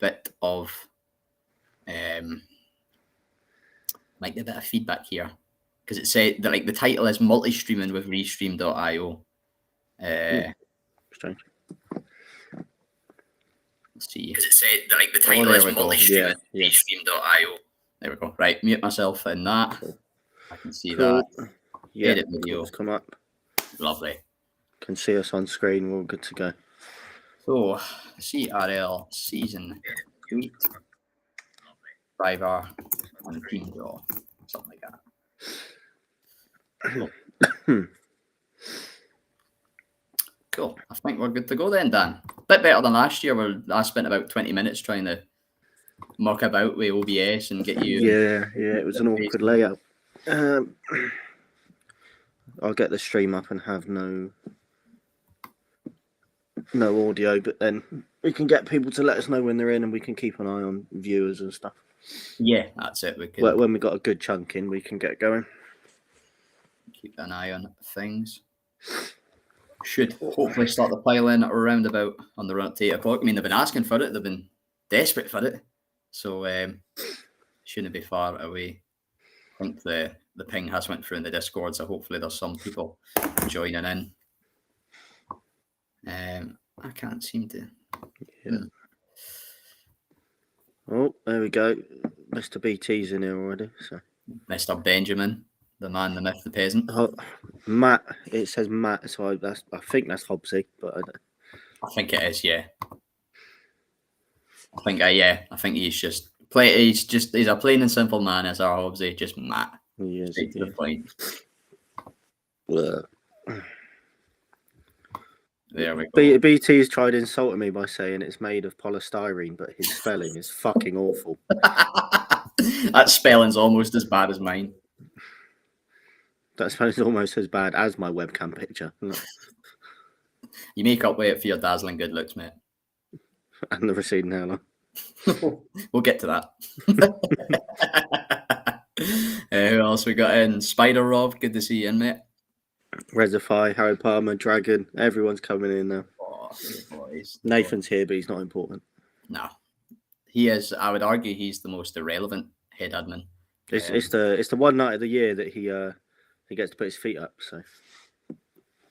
bit of might be a bit of feedback here because it said that like the title is multi-streaming with Restream.io. Strange. Let's see. Because it said that like the Oh, title there is we go. multi-streaming Yeah. Restream.io. There we go. Right, mute myself in that. Cool. I can see Cool. that. Yeah, Edit video. it's come up. Lovely. Can see us on screen. We're all good to go. So, CRL season 8, driver and team draw, something like that. Cool. Cool. I think we're good to go then, Dan. Bit better than last year where I spent about 20 minutes trying to muck about with OBS and get you. Yeah, it was an awkward layout. I'll get the stream up and have no audio, but then we can get people to let us know when they're in and we can keep an eye on viewers and stuff. Yeah, that's it. We can, when we got a good chunk in, we can get going. Keep an eye on things. Should hopefully start the pile in around about on the run up to 8 o'clock. I mean, they've been asking for it. They've been desperate for it. So shouldn't be far away. I think the ping has went through in the Discord, so hopefully there's some people joining in. I can't seem to. Yeah. Oh, there we go. Mr. BT's in here already. So Mr. Benjamin, the man, the myth, the peasant. Oh, Matt. It says Matt, so I think that's Hobbsy, but I think it is. Yeah. I think he's just he's a plain and simple man, as our Hobbsy, just Matt. He is. Straight to the point. There we go. BT's tried insulting me by saying it's made of polystyrene, but his spelling is fucking awful. That spelling's almost as bad as mine. That spelling's almost as bad as my webcam picture. You make up with it for your dazzling good looks, mate. And the receding hairline. We'll get to that. Who else we got in? Spider Rob, good to see you in, mate. Resify, Harry Palmer, Dragon, everyone's coming in now. Oh, boys. Nathan's here, but he's not important. No. He is, I would argue, he's the most irrelevant head admin. It's the one night of the year that he gets to put his feet up. So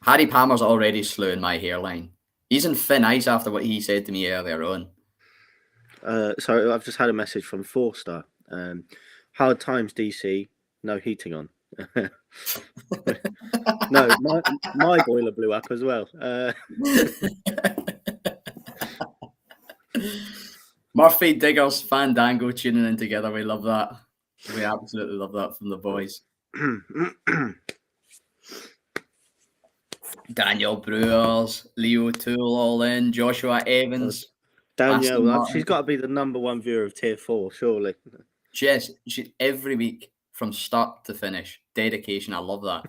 Harry Palmer's already slewing my hairline. He's in thin ice after what he said to me earlier on. So I've just had a message from 4-star. Hard times, DC. No heating on. No, my boiler blew up as well. Murphy, Diggers, Fandango tuning in together. We love that. We absolutely love that from the boys. Daniel Brewers, Leo Toole all in, Joshua Evans. Danielle, she's got to be the number one viewer of Tier 4, surely. Yes, she every week from start to finish. Dedication, I love that.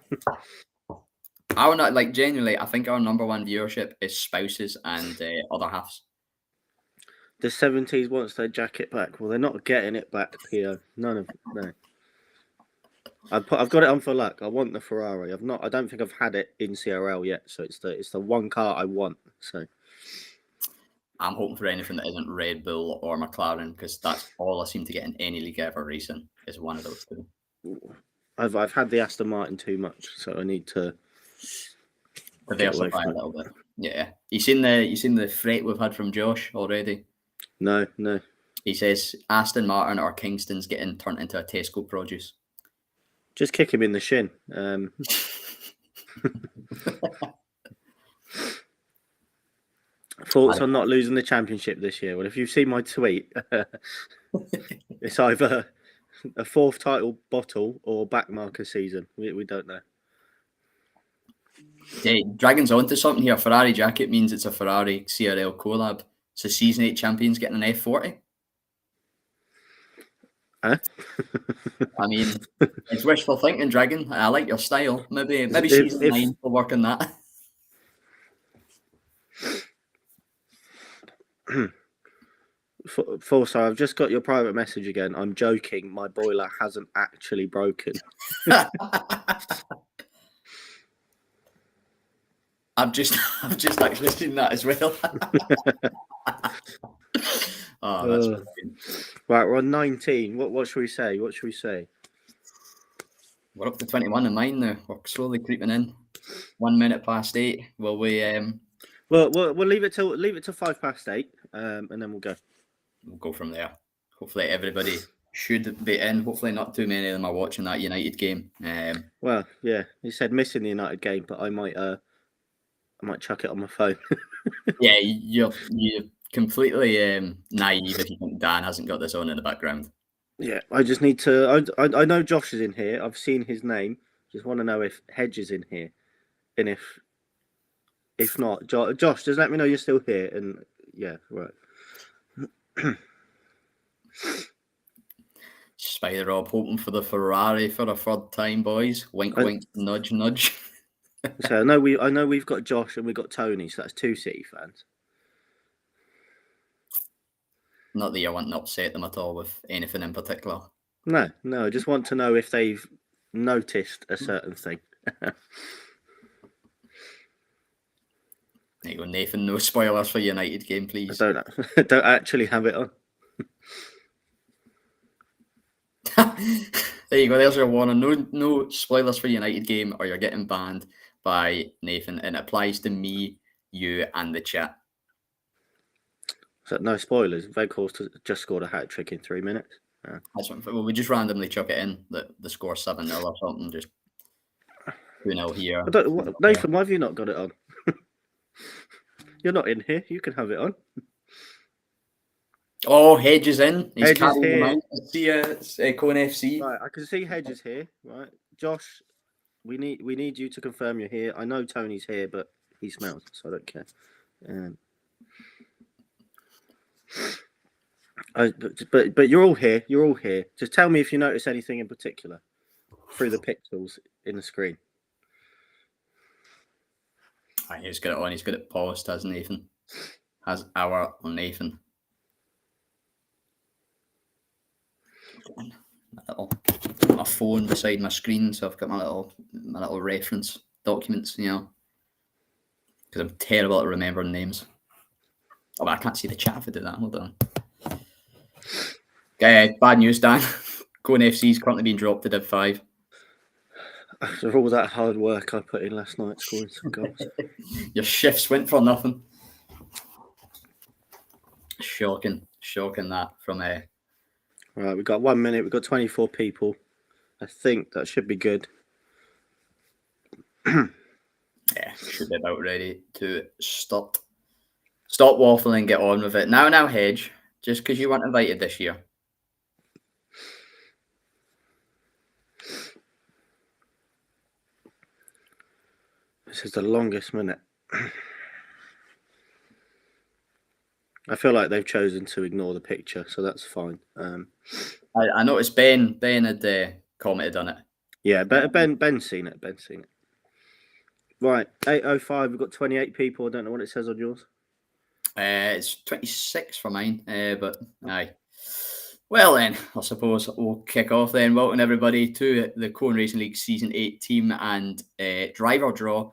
Our not like genuinely, I think our number one viewership is spouses and other halves. The 70s wants their jacket back. Well, they're not getting it back, Pio. None of no. I've got it on for luck. I want the Ferrari. I don't think I've had it in CRL yet. So it's the one car I want. So I'm hoping for anything that isn't Red Bull or McLaren, because that's all I seem to get in any league ever racing is one of those two. I've had the Aston Martin too much, so I need to diversify a little bit. Yeah, you seen the threat we've had from Josh already? No. He says Aston Martin or Kingston's getting turned into a Tesco produce. Just kick him in the shin. Thoughts on not losing the championship this year? Well, if you've seen my tweet, it's either a fourth title bottle or backmarker season. We don't know. Yeah, Dragon's onto something here. Ferrari jacket means it's a Ferrari CRL collab. So season 8 champions getting an F40. Huh? I mean, it's wishful thinking, Dragon. I like your style. Maybe season 9 will work on that. Forsyth, I've just got your private message again. I'm joking. My boiler hasn't actually broken. I've just actually seen that as well. Oh, that's Right, we're on 19. What should we say? What should we say? we're up to 21 in mine now. We're slowly creeping in. 1 minute past 8. Will we? Well, we'll leave it till 8:05, and then we'll go. We'll go from there. Hopefully, everybody should be in. Hopefully, not too many of them are watching that United game. Well, yeah, he said missing the United game, but I might chuck it on my phone. Yeah, you're completely naive if you think Dan hasn't got this on in the background. Yeah, I just need to. I know Josh is in here. I've seen his name. Just want to know if Hedge is in here, and if not, Josh, just let me know you're still here. And yeah, right. Spider Rob hoping for the Ferrari for a third time, boys. Wink, wink, nudge, nudge. So I know we've got Josh and we've got Tony, so that's 2 City fans. Not that you want to upset them at all with anything in particular. No, I just want to know if they've noticed a certain thing. There you go, Nathan. No spoilers for United game, please. I don't actually have it on. There you go. There's your warning. No spoilers for United game, or you're getting banned by Nathan. And it applies to me, you, and the chat. So no spoilers. Weghorst just scored a hat trick in 3 minutes. That's what, well, we just randomly chuck it in that the score 7-0 or something. Just 2-0 here. Nathan, why have you not got it on? You're not in here. You can have it on. Oh, Hedge is in. He's Hedge is here. Cone FC. Right, I can see Hedge is here. Right, Josh, we need you to confirm you're here. I know Tony's here, but he smells, so I don't care. But you're all here. You're all here. Just tell me if you notice anything in particular through the pixels in the screen. He's got it on. He's got it paused, has Nathan. Has our Nathan. My phone beside my screen, so I've got my little reference documents, because I'm terrible at remembering names. Oh, I can't see the chat if I do that. Hold on. Bad news, Dan. Cone FC's currently being dropped to Div 5. After all that hard work I put in last night scoring some goals. Your shifts went for nothing. Shocking that from Right, we've got 1 minute. We've got 24 people. I think that should be good. Yeah, should be about ready to stop waffling, get on with it. Now, Hedge, just because you weren't invited this year. This is the longest minute. I feel like they've chosen to ignore the picture, so that's fine. I noticed Ben had commented on it. Yeah, Ben's seen it. Right, 8:05. We've got 28 people. I don't know what it says on yours. It's 26 for mine, but aye. Well then, I suppose we'll kick off then. Welcome everybody to the Cone Racing League Season 8 team and driver draw.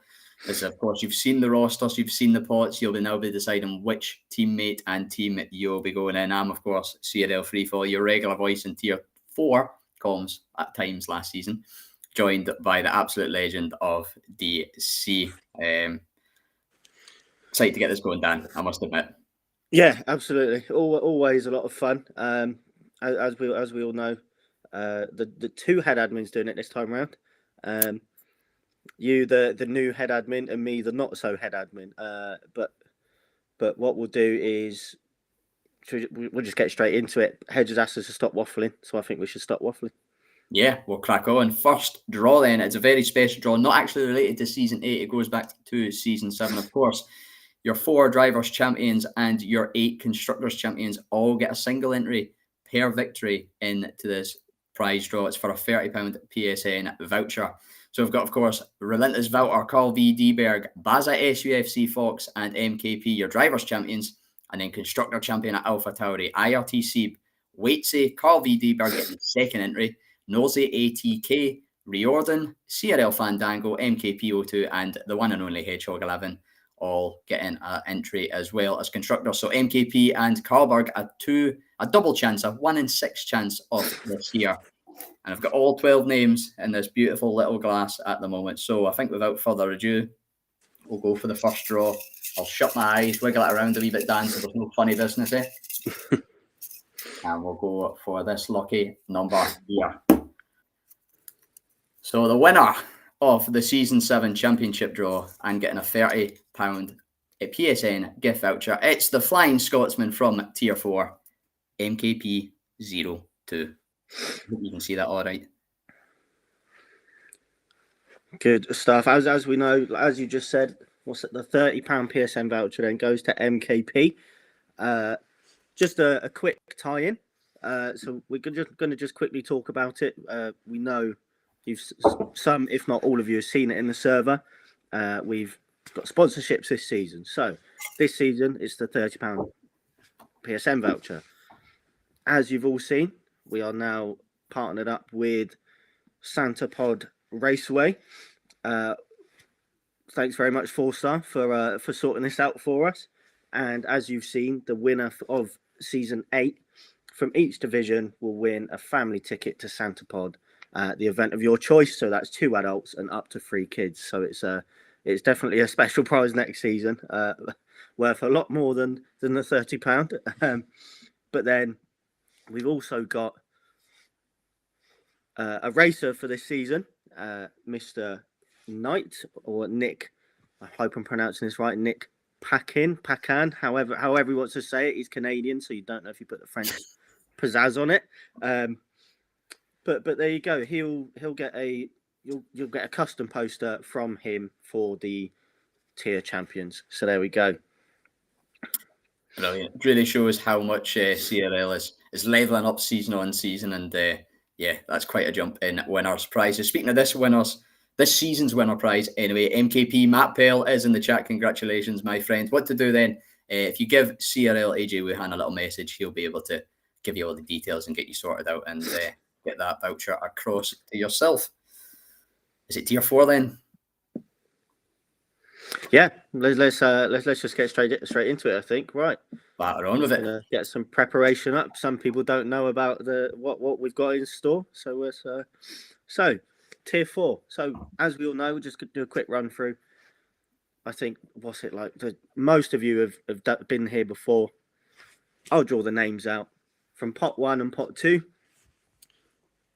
As of course you've seen the rosters, you've seen the pots, you'll now be deciding which teammate and team you'll be going in. I'm of course CRL Freefall, your regular voice in Tier 4 comms at times last season, joined by the absolute legend of DC. Excited to get this going, Dan, I must admit. Yeah, absolutely. Always a lot of fun. As we all know, the 2 head admins doing it this time around. You, the new head admin, and me, the not so head admin. But what we'll do is we'll just get straight into it. Hedge has asked us to stop waffling, so I think we should stop waffling. Yeah, we'll crack on. First draw then. It's a very special draw, not actually related to Season 8. It goes back to Season 7, of course. Your 4 drivers champions and your 8 constructors champions all get a single entry per victory into this prize draw. It's for a £30 PSN voucher. So we've got, of course, Relentless Vouter, Carl V. Dberg, Baza SUFC Fox, and MKP, your drivers champions. And then constructor champion at Alpha Tauri, IRT Seeb, Waitsy, Carl V. Dberg getting the second entry, Nosy ATK, Riordan, CRL Fandango, MKP02, and the one and only Hedgehog 11 all getting an entry as well as constructors. So MKP and Carlberg a double chance, a 1 in 6 chance of this year. And I've got all 12 names in this beautiful little glass at the moment. So I think without further ado, we'll go for the first draw. I'll shut my eyes, wiggle it around a wee bit, Dan, so there's no funny business, eh? And we'll go for this lucky number here. So the winner of the Season 7 Championship draw and getting a £30 PSN gift voucher, it's the Flying Scotsman from Tier 4, MKP 02. You can see that all right. Good stuff. As we know, as you just said, what's it? The £30 PSN voucher then goes to MKP. Just a quick tie-in. So we're just going to just quickly talk about it. We know some, if not all of you, have seen it in the server. We've got sponsorships this season. So this season it's the £30 PSN voucher. As you've all seen, we are now partnered up with Santa Pod Raceway. Thanks very much, 4-star, for sorting this out for us. And as you've seen, the winner of Season 8 from each division will win a family ticket to Santa Pod, the event of your choice. So that's 2 adults and up to 3 kids. So it's definitely a special prize next season, worth a lot more than the £30. But then we've also got a racer for this season, Mr. Knight, or Nick. I hope I'm pronouncing this right. Nick Pacan, however he wants to say it. He's Canadian, so you don't know if you put the French pizzazz on it. But there you go. He'll get you'll get a custom poster from him for the tier champions. So there we go. Brilliant. It really shows how much CRL is leveling up season on season, and yeah, that's quite a jump in winners' prizes. Speaking of this season's winner prize, anyway, MKP Matt Pell is in the chat. Congratulations, my friend. What to do then? If you give CRL AJ Wuhan a little message, he'll be able to give you all the details and get you sorted out and get that voucher across to yourself. Is it tier 4 then? Yeah, let's just get straight into it. I think right. Batter on with it. Get some preparation up. Some people don't know about what we've got in store. So tier 4. So as we all know, we'll just do a quick run through. I think what's it like? Most of you have been here before. I'll draw the names out from pot 1 and pot 2.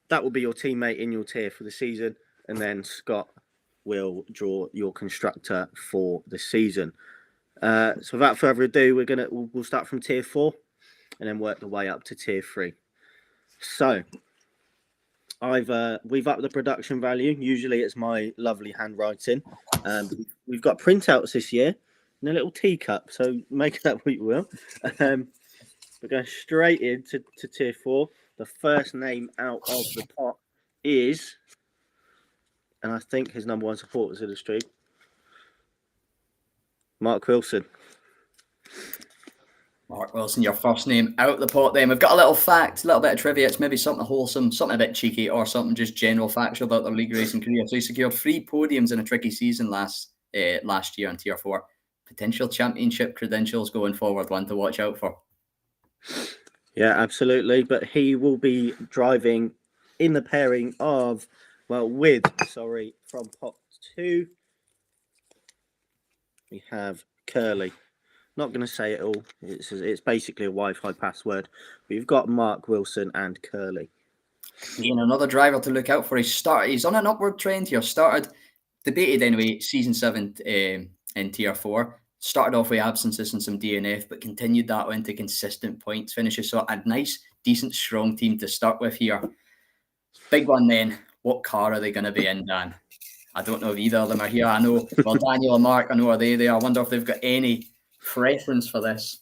That will be your teammate in your tier for the season, and then Scott will draw your constructor for the season. So without further ado, we'll start from tier 4 and then work the way up to tier 3. So we've upped the production value. Usually it's my lovely handwriting. We've got printouts this year in a little teacup, so make that what you will. We're going straight into tier 4. The first name out of the pot is, and I think his number 1 supporters in the stream, Mark Wilson. Mark Wilson, your first name out the pot then. We've got a little fact, a little bit of trivia. It's maybe something wholesome, something a bit cheeky, or something just general factual about their league racing career. So he secured 3 podiums in a tricky season last year in tier 4. Potential championship credentials going forward, one to watch out for. Yeah, absolutely. But he will be driving in the pairing from pot 2. We have Curly. Not going to say it all. It's basically a Wi-Fi password. But you've got Mark Wilson and Curly. Again, another driver to look out for. He's on an upward trend here. Debated anyway, season 7 in tier 4. Started off with absences and some DNF, but continued that into consistent points finishes. So a nice, decent, strong team to start with here. Big one then. What car are they going to be in, Dan? I don't know if either of them are here. I know, well, Daniel and Mark, I know, are they there? I wonder if they've got any preference for this.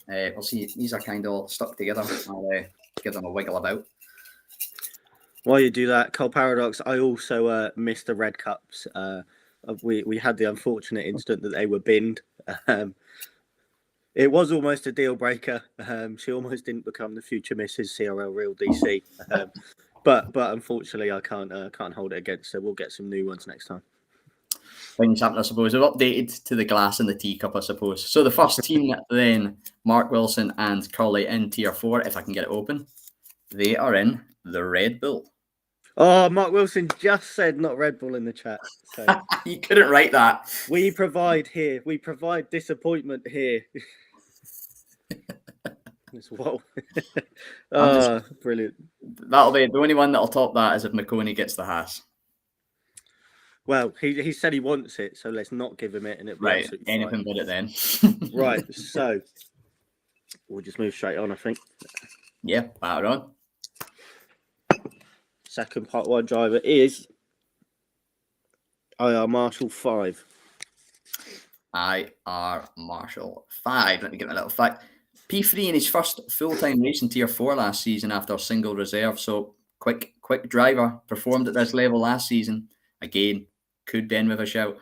We'll see. These are kind of all stuck together. I'll give them a wiggle about. While you do that, Cole Paradox, I also missed the red cups. We had the unfortunate incident that they were binned. It was almost a deal breaker. She almost didn't become the future Mrs. CRL Real DC. But unfortunately, I can't hold it against her. We'll get some new ones next time. things happen, I suppose. We've updated to the glass and the teacup, I suppose. So the first team then, Mark Wilson and Curly in Tier 4, if I can get it open. They are in the Red Bull. Oh, Mark Wilson just said not Red Bull in the chat. So You couldn't write that. we provide here. We provide disappointment here. Whoa. Brilliant. That'll be the only one that'll top that is if McConey gets the Haas. Well, he said he wants it, so let's not give him it, and it'll be Right, absolutely anything fine. but it then. Right, so we'll just move straight on, I think. Yeah, batter on. Second Part 1 driver is IR Marshall 5. IR Marshall 5. Let me get my little fact. P3 in his first full-time race in Tier 4 last season after a single reserve. So quick driver. Performed at this level last season. Again, could Ben with a shout.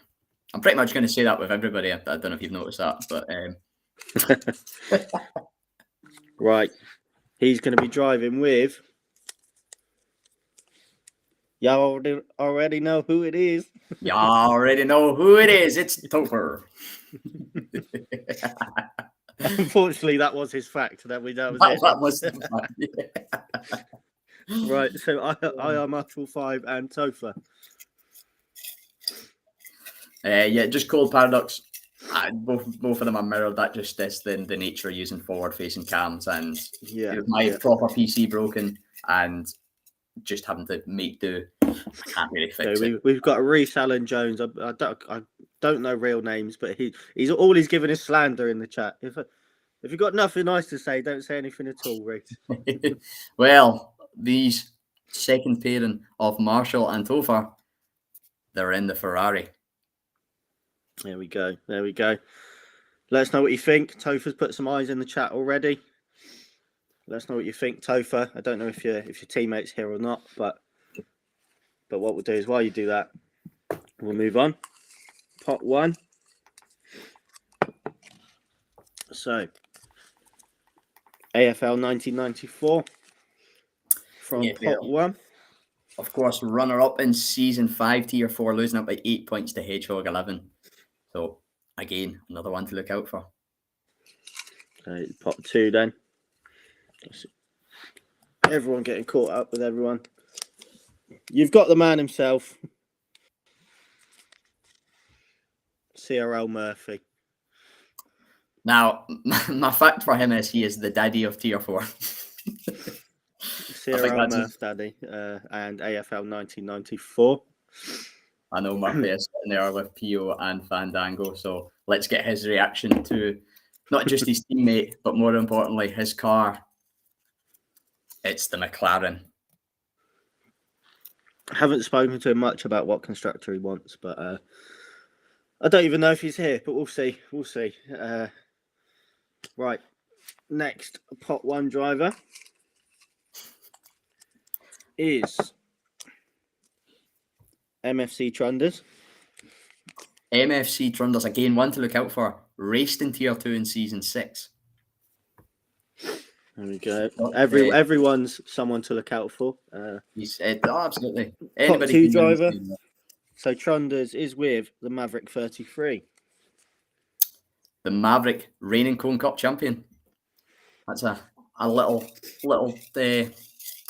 I'm pretty much going to say that with everybody. I don't know if you've noticed that, but Right. He's going to be driving with... Y'all already know who it is. y'all already know who it is. It's Topher. Unfortunately, that was his fact. That was it. That was the fact. Yeah. Right, so IR Marshall 5 and Topher. Yeah, just Cold Paradox. Both of them are mirrored. That just is the nature of using forward-facing cams, and my proper PC broken, and just having to make do. I can't really fix it. We've got Reese Allen Jones. I don't know real names, but he's given is slander in the chat. If you've got nothing nice to say, don't say anything at all, Reese. Well, these second pairing of Marshall and Topher, they're in the Ferrari. There we go. Let us know what you think. Topher's put some eyes in the chat already. Let us know what you think, Topher. I don't know if your teammate's here or not, but what we'll do is while you do that, we'll move on. Pot 1. So, AFL 1994 from Pot 1. Of course, runner-up in Season 5, Tier 4, losing up by 8 points to Hedgehog 11. So, again, another one to look out for. Okay, Pot 2 then. Everyone getting caught up with everyone. You've got the man himself. CRL Murphy. Now, my fact for him is he is the daddy of Tier 4. CRL Murph daddy and AFL 1994. I know Murphy is sitting there with Pio and Fandango, so let's get his reaction to not just his teammate, but more importantly, his car. It's the McLaren. I haven't spoken to him much about what constructor he wants, but I don't even know if he's here, but we'll see. Right, next Pot 1 driver is MFC Trunders. MFC Trunders, again, one to look out for. Raced in Tier 2 in Season 6. There we go. Everyone's someone to look out for. Absolutely. Pot 2 driver. So Trunders is with the Maverick 33. The Maverick reigning Cone Cup champion. That's a little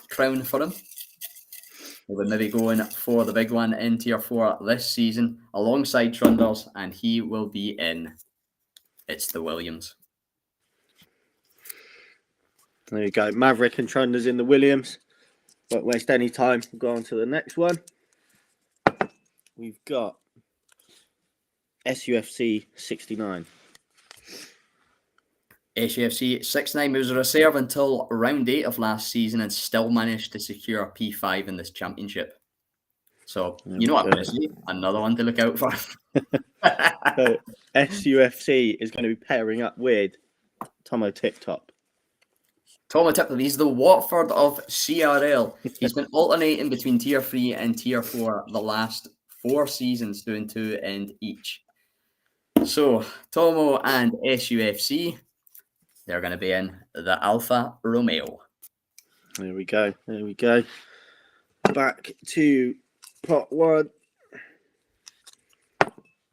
crown for him. He would maybe go in for the big one in Tier 4 this season alongside Trunders, and he will be in. It's the Williams. There you go. Maverick and Trunders in the Williams. Won't waste any time. We'll go on to the next one. We've got SUFC 69. SUFC 69 was a reserve until round 8 of last season and still managed to secure a P5 in this championship. So, you know what I'm going to say? Another one to look out for. So, SUFC is going to be pairing up with Tomo Tip Top. Tomo Tip Top, he's the Watford of CRL. He's been alternating between Tier 3 and Tier 4 the last 4 seasons, doing 2 and each. So, Tomo and SUFC, they're going to be in the Alfa Romeo. There we go. Back to Pot 1.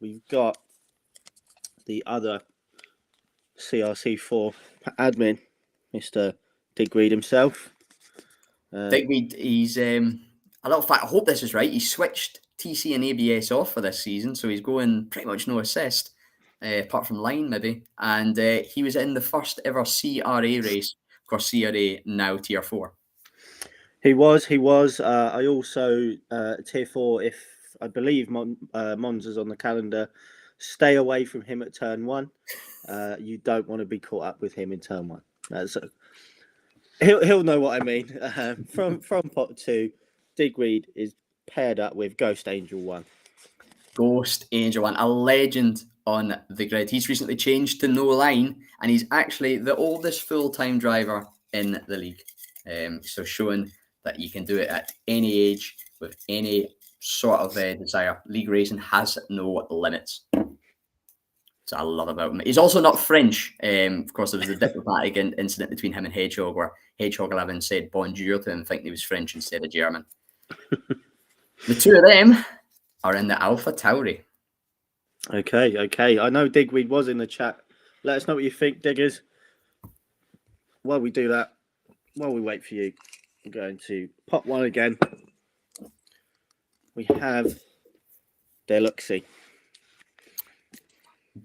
we've got the other CRC4 admin, Mr. Digweed himself. Digweed, he's a little fact. I hope this is right. He switched TC and ABS off for this season, so he's going pretty much no assist, apart from line maybe. And he was in the first ever CRA race. Of course, CRA now Tier 4. He was. I also Tier 4. If I believe Monza's on the calendar, stay away from him at turn 1. You don't want to be caught up with him in turn 1. He'll know what I mean. From pot 2, Digweed is paired up with Ghost Angel 1. Ghost Angel 1, a legend on the grid. He's recently changed to no line, and he's actually the oldest full-time driver in the league. So showing that you can do it at any age with any sort of desire. League racing has no limits. So I love about him. He's also not French. Of course, there was a diplomatic incident between him and Hedgehog, where Hedgehog 11 said bonjour to him, thinking he was French instead of German. The two of them are in the Alpha Tauri. Okay. I know Digweed was in the chat. Let us know what you think, Diggers. While we do that, while we wait for you, I'm going to pot 1 again. We have Deluxy.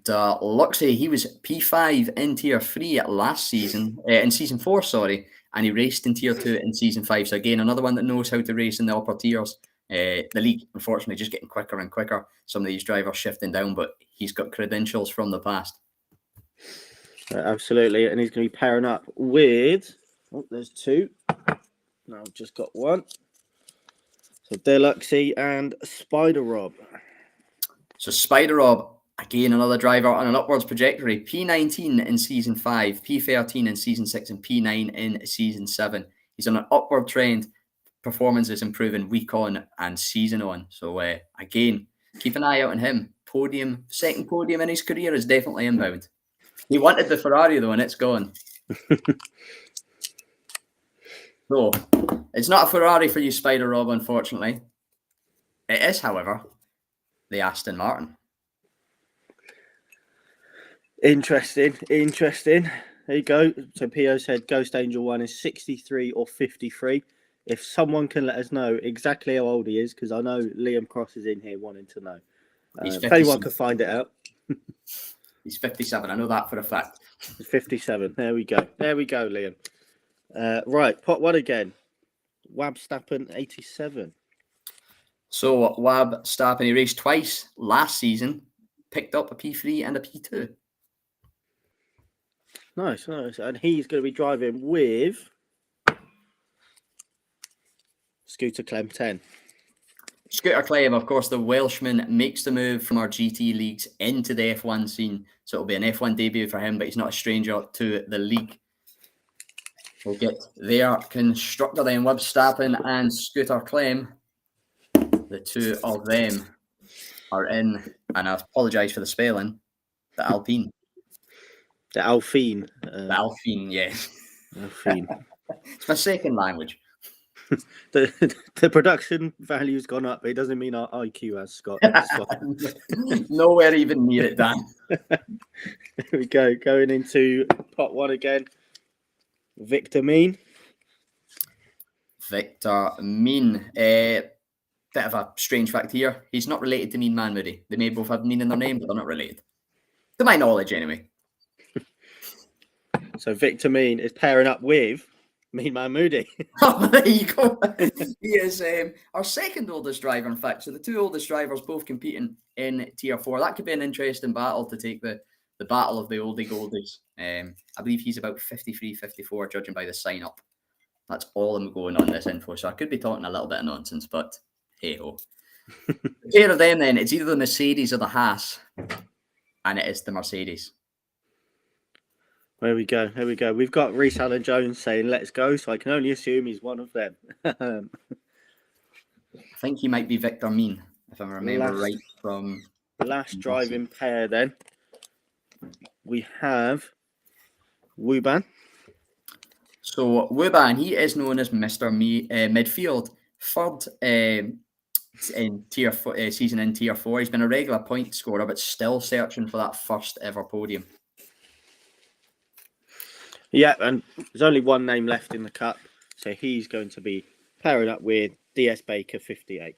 Deluxy, he was P5 in Tier 3 last season, in Season 4, sorry, and he raced in Tier 2 in Season 5. So again, another one that knows how to race in the upper tiers. The league, unfortunately, just getting quicker and quicker. Some of these drivers shifting down, but he's got credentials from the past. Absolutely, and he's going to be pairing up with... Oh, there's 2. No, I've just got 1. So Deluxy and Spider Rob. So Spider Rob, again, another driver on an upwards trajectory. P19 in Season 5, P13 in Season 6, and P9 in Season 7. He's on an upward trend. Performance is improving week on and season on. So, again, keep an eye out on him. Second podium in his career is definitely inbound. He wanted the Ferrari, though, and it's gone. So, it's not a Ferrari for you, Spider Rob, unfortunately. It is, however, the Aston Martin. Interesting. There you go. So Pio said Ghost Angel 1 is 63 or 53. If someone can let us know exactly how old he is, because I know Liam Cross is in here wanting to know. If anyone can find it out. He's 57. I know that for a fact. He's 57. There we go, Liam. Right, pot 1 again. Wab Stappen 87. So Wab Stappen, he raced twice last season, picked up a P3 and a P2. Nice. And he's going to be driving with Scooter Clem 10. Scooter Clem, of course, the Welshman, makes the move from our GT leagues into the F1 scene. So it'll be an F1 debut for him, but he's not a stranger to the league. We'll get their constructor then, Wab Stappen and Scooter Clem. The two of them are in, and I apologise for the spelling, the Alpine. The Alpine. The Alpine, yeah. Alpine. It's my second language. The production value's gone up, but it doesn't mean our IQ has, Scott. Nowhere even near it, Dan. Here we go. Going into pot 1 again. Victor Mean. Victor Mean. Bit of a strange fact here. He's not related to Mean Man Moody. They may both have Mean in their name, but they're not related. To my knowledge, anyway. So Victor Mean is pairing up with Mean Man Moody. Oh, there you go. He is our second oldest driver, in fact. So the two oldest drivers both competing in Tier 4. That could be an interesting battle to take the battle of the oldie goldies. I believe he's about 53, 54, judging by the sign-up. That's all I'm going on this info. So I could be talking a little bit of nonsense, but hey-ho. The pair of them, then, it's either the Mercedes or the Haas. And it is the Mercedes. There we go. We've got Reese Allen Jones saying, let's go. So I can only assume he's one of them. I think he might be Victor Mean, if I remember right from... Last driving pair, then. We have Wuban. So Wuban, he is known as Mr. Midfield. Third in season in Tier 4. He's been a regular point scorer, but still searching for that first ever podium. Yeah, and there's only one name left in the cup, so he's going to be pairing up with DS Baker 58.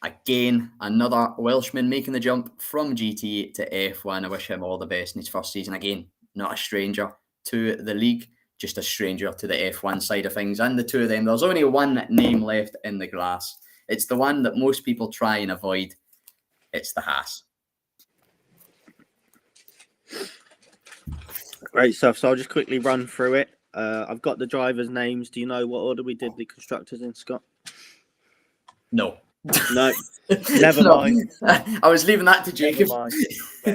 Again, another Welshman making the jump from GT to F1. I wish him all the best in his first season. Again, not a stranger to the league, just a stranger to the F1 side of things. And the two of them, there's only one name left in the glass. It's the one that most people try and avoid. It's the Haas. Great stuff. So I'll just quickly run through it. I've got the drivers' names. Do you know what order we did the constructors in, Scott? No. No. Never mind. I was leaving that to Jacob.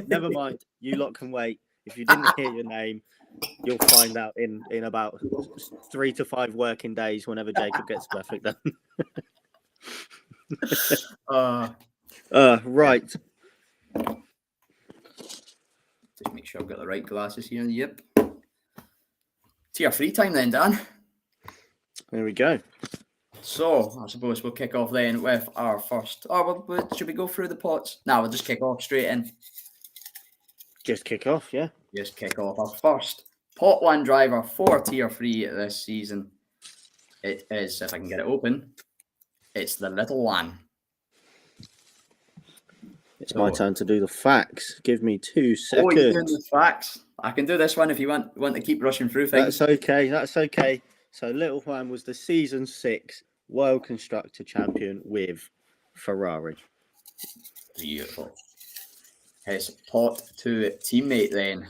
Never mind. You lot can wait. If you didn't hear your name, you'll find out in about 3 to 5 working days whenever Jacob gets perfect done. Right. Just make sure I've got the right glasses here. Yep. Tier 3 time then, Dan. There we go. So, I suppose we'll kick off then with our first... should we go through the pots? No, we'll just kick off straight in. Just kick off, yeah. Just kick off our first pot 1 driver for Tier 3 this season. It is, if I can get it open, it's the little one. It's my turn to do the facts. Give me 2 seconds. Oh, you're doing the facts. I can do this one if you want to keep rushing through things. That's okay. So Little Juan was the season 6 World Constructor Champion with Ferrari. Beautiful. His pot 2 teammate then.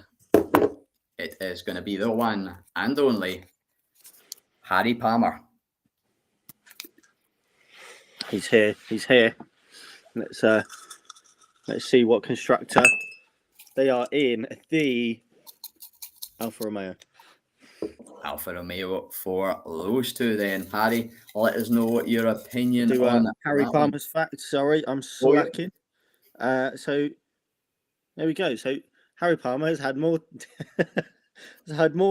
It is going to be the one and only Harry Palmer. He's here. Let's see what constructor they are in. The Alfa Romeo. Alfa Romeo for those two then. Harry, let us know what your opinion on Harry Palmer's facts. Sorry, I'm slacking. So there we go. So Harry Palmer has had more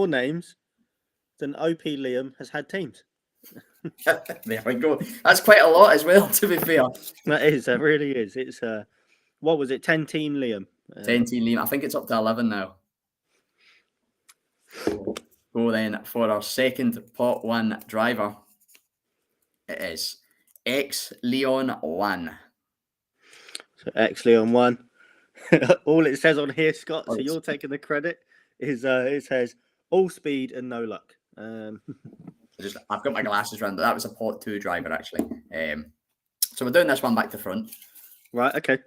names than OP Liam has had teams. There we go. That's quite a lot as well, to be fair. That really is. It's what was it? 10 team Liam. 10 team Liam. I think it's up to 11 now. Go then for our second pot 1 driver. It is X Leon 1. So X Leon 1. All it says on here, Scott, so you're taking the credit, is it says all speed and no luck. I've got my glasses around, but that was a pot 2 driver actually. So we're doing this one back to front. Right, okay.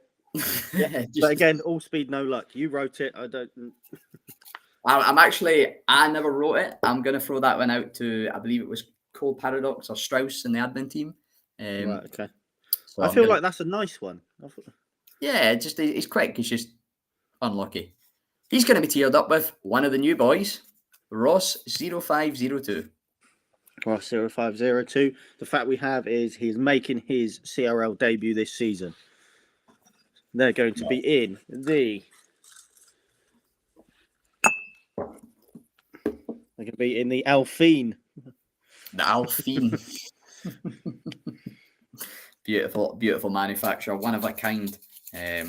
Yeah, but again, all speed, no luck. You wrote it. I don't. I never wrote it. I'm going to throw that one out to, I believe it was Cole Paradox or Strauss in the admin team. Right, okay. So I feel like that's a nice one. Yeah, just he's quick. He's just unlucky. He's going to be tiered up with one of the new boys, Ross 0502. Ross 0502. The fact we have is he's making his CRL debut this season. They're going to be in the... They can be in the Alpine. The Alpine. Beautiful manufacturer, one of a kind. Yeah,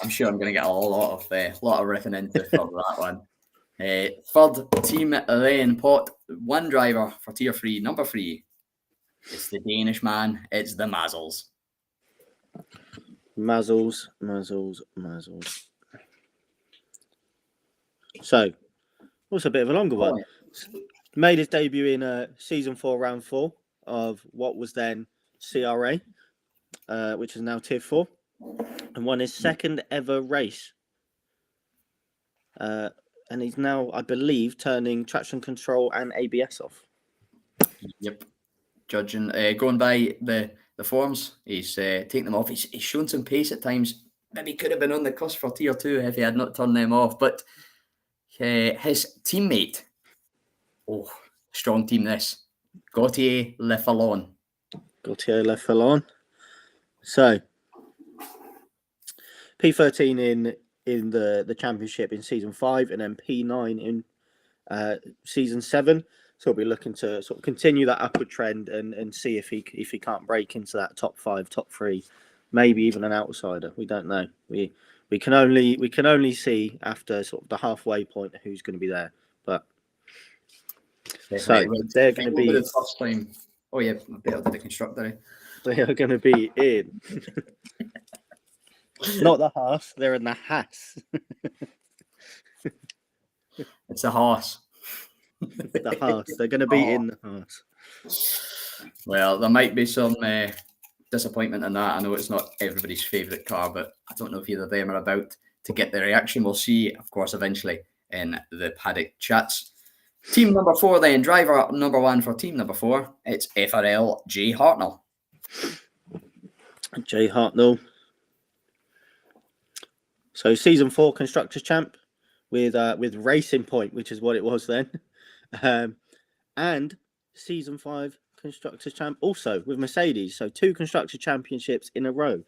I'm sure I'm going to get a lot of ripping into for that one. Third team then, pot 1 driver for Tier 3, number 3. It's the Danish man. It's the Mazzles. Mazzles. So, what's a bit of a longer one? Made his debut in season 4, round 4 of what was then CRA, which is now Tier 4, and won his second ever race. And he's now, I believe, turning traction control and ABS off. Yep. Judging, going by the forms, he's taking them off. He's shown some pace at times. Maybe could have been on the cusp for Tier 2 if he had not turned them off. But his teammate, strong team this, Gautier Lefalon. So, P13 in the championship in season 5, and then P9 season 7. So we'll be looking to sort of continue that upward trend and see if he can't break into that top 5, top 3, maybe even an outsider. We don't know. We can only see after sort of the halfway point who's going to be there. But so they're going to be the first time. Oh yeah, better than the constructor. They are going to be in not the Haas. They're in the Haas. It's a horse. The Haas. They're going to be in the Haas. Well, there might be some disappointment in that. I know it's not everybody's favourite car, but I don't know if either of them are about to get the reaction. We'll see, of course, eventually in the paddock chats. Team number 4 then, driver number 1 for team number 4. It's FRL Jay Hartnell. Jay Hartnell. So season 4 constructors champ with Racing Point, which is what it was then, and season 5 constructors champ also with Mercedes. So 2 constructor championships in a row.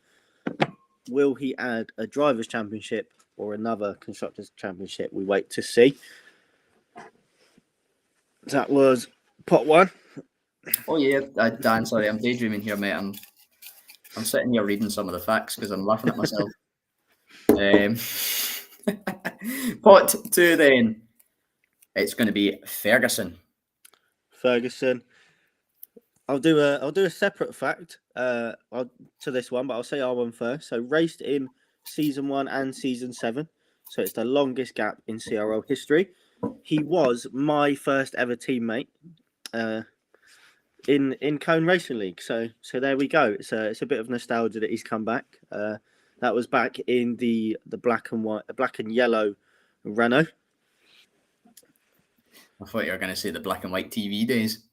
Will he add a drivers championship or another constructors championship? We wait to see. That was pot 1. Oh yeah, Dan. Sorry, I'm daydreaming here, mate. I'm sitting here reading some of the facts because I'm laughing at myself. Pot 2 then. It's going to be Ferguson. I'll do a separate fact to this one, but I'll say our one first. So raced in season 1 and season 7. So it's the longest gap in CRL history. He was my first ever teammate in Cone Racing League. So there we go. It's a bit of nostalgia that he's come back. That was back in the black and yellow Renault. I thought you were going to say the black and white TV days.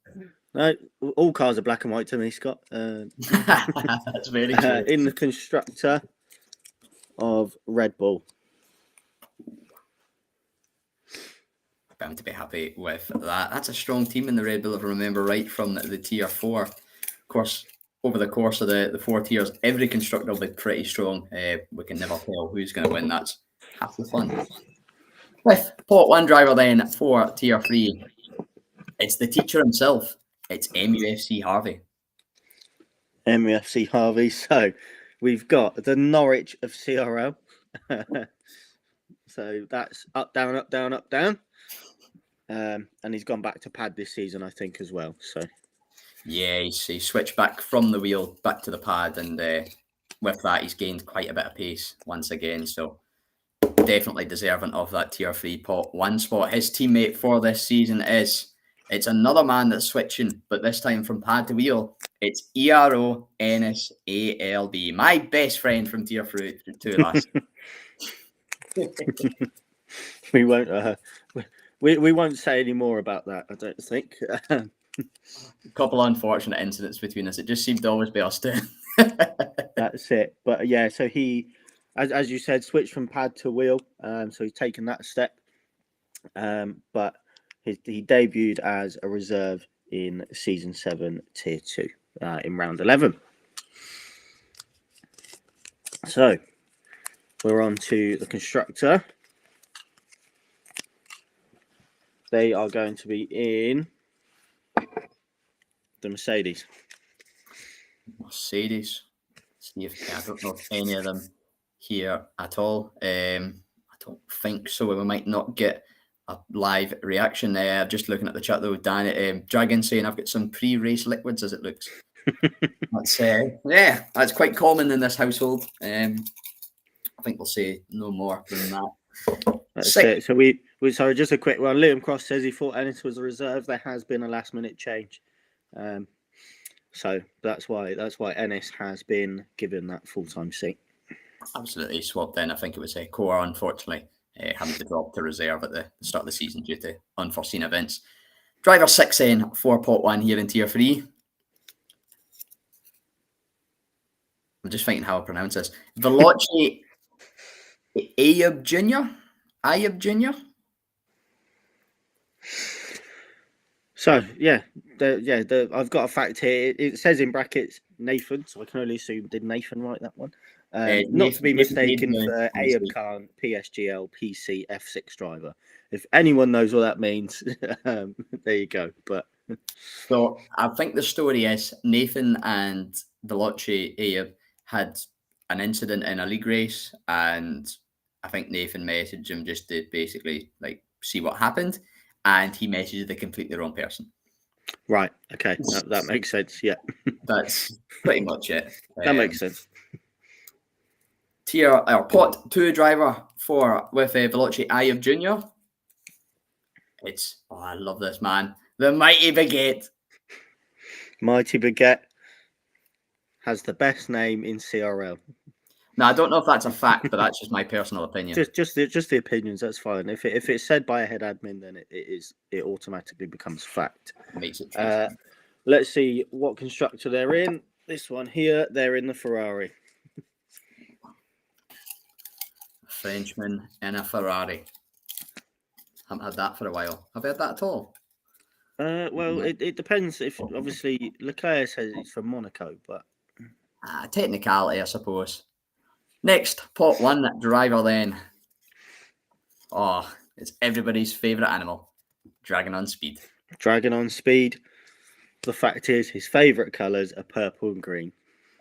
No, all cars are black and white to me, Scott. That's very true. In the constructor of Red Bull. Bound to be happy with that. That's a strong team in the Red Bull, if I remember right, from the tier 4. Of course, over the course of the 4 tiers, every constructor will be pretty strong. We can never tell who's going to win. That's half the fun. With pot 1 driver then for tier 3, it's the teacher himself. It's MUFC Harvey. MUFC Harvey. So we've got the Norwich of CRL. So that's up, down, up, down, up, down. And he's gone back to pad this season, I think, as well. So yeah, he switched back from the wheel back to the pad, and with that, he's gained quite a bit of pace once again. So definitely deserving of that tier 3 pot 1 spot. His teammate for this season it's another man that's switching, but this time from pad to wheel. It's ERO Ennis ALB, my best friend from tier 2 last. We won't. We won't say any more about that, I don't think. A couple of unfortunate incidents between us. It just seemed to always be us two. That's it. But yeah, so he, as you said, switched from pad to wheel. So he's taken that step. But he debuted as a reserve in season 7, tier 2, in round 11. So we're on to the constructor. They are going to be in the Mercedes. See if I don't know if any of them here at all. I don't think so. We might not get a live reaction there. Just looking at the chat though, Dan, Dragon saying I've got some pre-race liquids as it looks. That's that's quite common in this household. I think we'll say no more than that. That's it. So we sorry, just a quick one. Liam Cross says he thought Ennis was a reserve. There has been a last minute change. So that's why Ennis has been given that full-time seat. Absolutely swapped in. I think it was a core, unfortunately, having to drop to reserve at the start of the season due to unforeseen events. Driver 6 in for pot 1 here in tier 3. I'm just thinking how I pronounce this. Veloci Ayub Jr. So I've got a fact here. It says in brackets Nathan, so I can only assume did Nathan write that one. Not to be Nathan mistaken made for the Ayub mistake. Khan, PSGL PC F6 driver. If anyone knows what that means, there you go. But So I think the story is Nathan and Veloci Ayub had an incident in a league race, and I think Nathan messaged him just to basically like see what happened, and he messaged the completely wrong person. right, okay, that makes sense. Yeah, That's pretty much it. that makes sense. Tier or pot 2 driver for with Veloci Ayub Jr. I love this man, the mighty Baguette. Mighty Baguette has the best name in CRL. Now I don't know if that's a fact, but that's just my personal opinion. Just the opinions. That's fine. If it's said by a head admin, then it automatically becomes fact. Makes it true. Let's see what constructor they're in. This one here, they're in the Ferrari. Frenchman in a Ferrari. Haven't had that for a while. Have you had that at all? Well, it depends. If obviously Leclerc says it's from Monaco, but Technicality, I suppose. Next, pot 1 driver then. Oh, it's everybody's favourite animal. Dragon on Speed. Dragon on Speed. The fact is, his favourite colours are purple and green.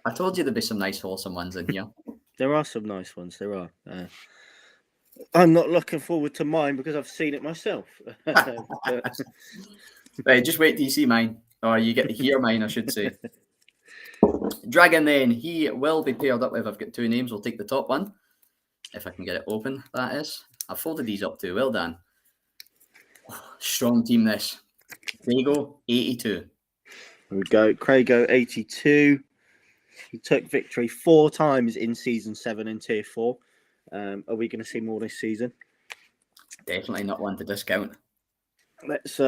I told you there'd be some nice wholesome ones in here. There are some nice ones. There are. I'm not looking forward to mine because I've seen it myself. Right, just wait till you see mine. Or you get to hear mine, I should say. Dragon then, he will be paired up with, I've got 2 names, we'll take the top one. If I can get it open, that is. I've folded these up too, well done. Strong team this. Craigo, 82. There we go. Craigo, 82. He took victory 4 times in Season 7 in Tier 4. Are we going to see more this season? Definitely not one to discount. Let's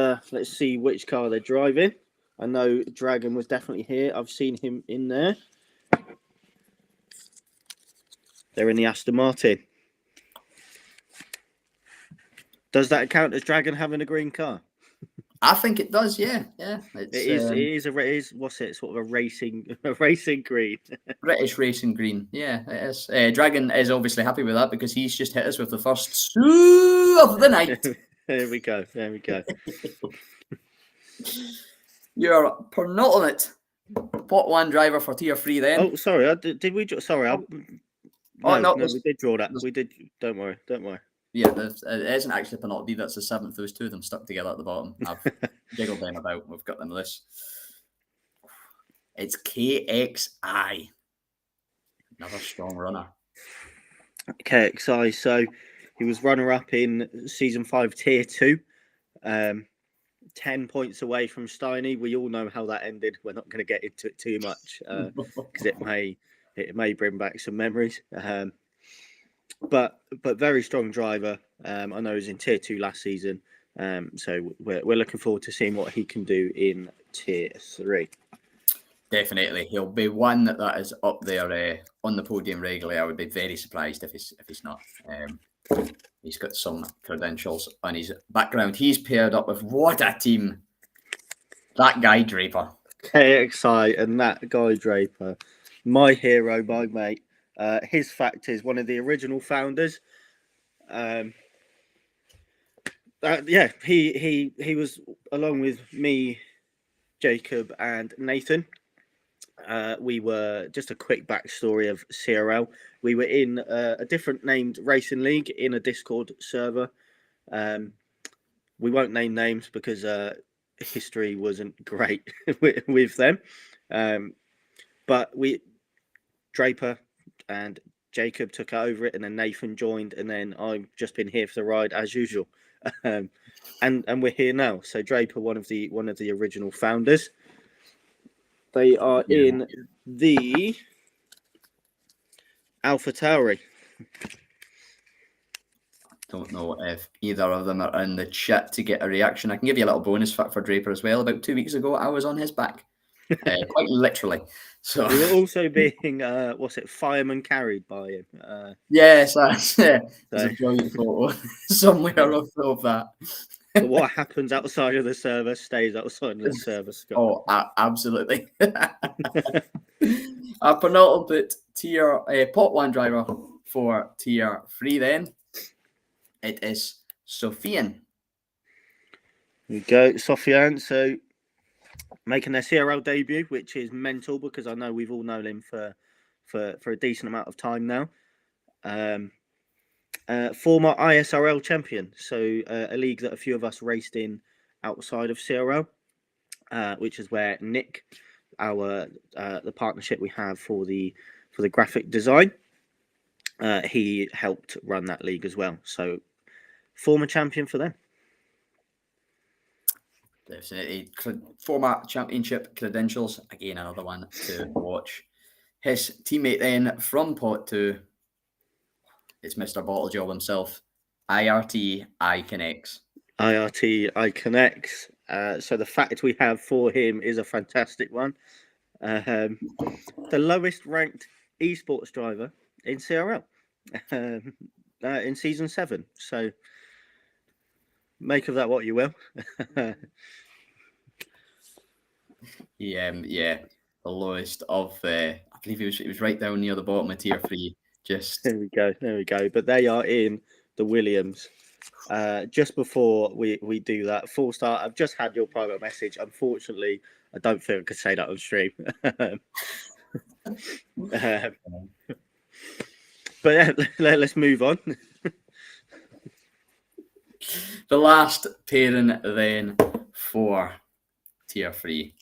see which car they're driving. I know Dragon was definitely here. I've seen him in there. They're in the Aston Martin. Does that count as Dragon having a green car? I think it does, yeah. It is what's it? Sort of a racing green. British racing green. Yeah, it is. Dragon is obviously happy with that because he's just hit us with the first sue of the night. There we go. Your penultimate pot 1 driver for Tier 3 then. Oh, sorry. Did we? Sorry. No, we did draw that. We did. Don't worry. Yeah, it isn't actually penultimate. That's the 7th. Those 2 of them stuck together at the bottom. I've jiggled them about. We've got them this. It's KXI. Another strong runner. KXI. So he was runner-up in Season 5 Tier 2. 10 points away from Steiny. We all know how that ended. We're not going to get into it too much because it may bring back some memories. But very strong driver. I know he was in Tier 2 last season. So we're looking forward to seeing what he can do in Tier 3. Definitely, he'll be one that is up there on the podium regularly. I would be very surprised if he's not. He's got some credentials on his background. He's paired up with what a team! That guy Draper. KXI and that guy Draper, my hero, my mate. His fact is one of the original founders. He was along with me, Jacob, and Nathan. We were just a quick backstory of CRL. We were in a different named racing league in a Discord server. We won't name names because history wasn't great with them. But Draper and Jacob took over it, and then Nathan joined, and then I've just been here for the ride as usual. And we're here now. So Draper, one of the original founders. They are in the Alpha Tauri. Don't know if either of them are in the chat to get a reaction. I can give you a little bonus fact for Draper as well. About 2 weeks ago, I was on his back, quite literally. So we were also being fireman carried by him. Yes, that's there's a brilliant photo somewhere of that. So what happens outside of the server stays outside of the server, Scott. Oh, absolutely. Our penultimate pot 1 driver for tier 3 then. It is Sofian. There we go, Sofian. So making their CRL debut, which is mental because I know we've all known him for a decent amount of time now. Former ISRL champion, so a league that a few of us raced in outside of CRL, which is where Nick, the partnership we have for the graphic design, he helped run that league as well. So former champion for them. Definitely. Format championship credentials. Again, another one to watch. His teammate then from pot 2, it's Mr. Bottlejob himself, IRT Iconex. IRT Iconex. So the fact we have for him is a fantastic one. The lowest ranked esports driver in CRL in season 7. So make of that what you will. Yeah, the lowest of I believe it was right down near the bottom of tier 3. Just there we go. But they are in the Williams. Just before we do that, full start. I've just had your private message. Unfortunately, I don't think I could say that on stream. But let's move on. The last pairing then for tier 3.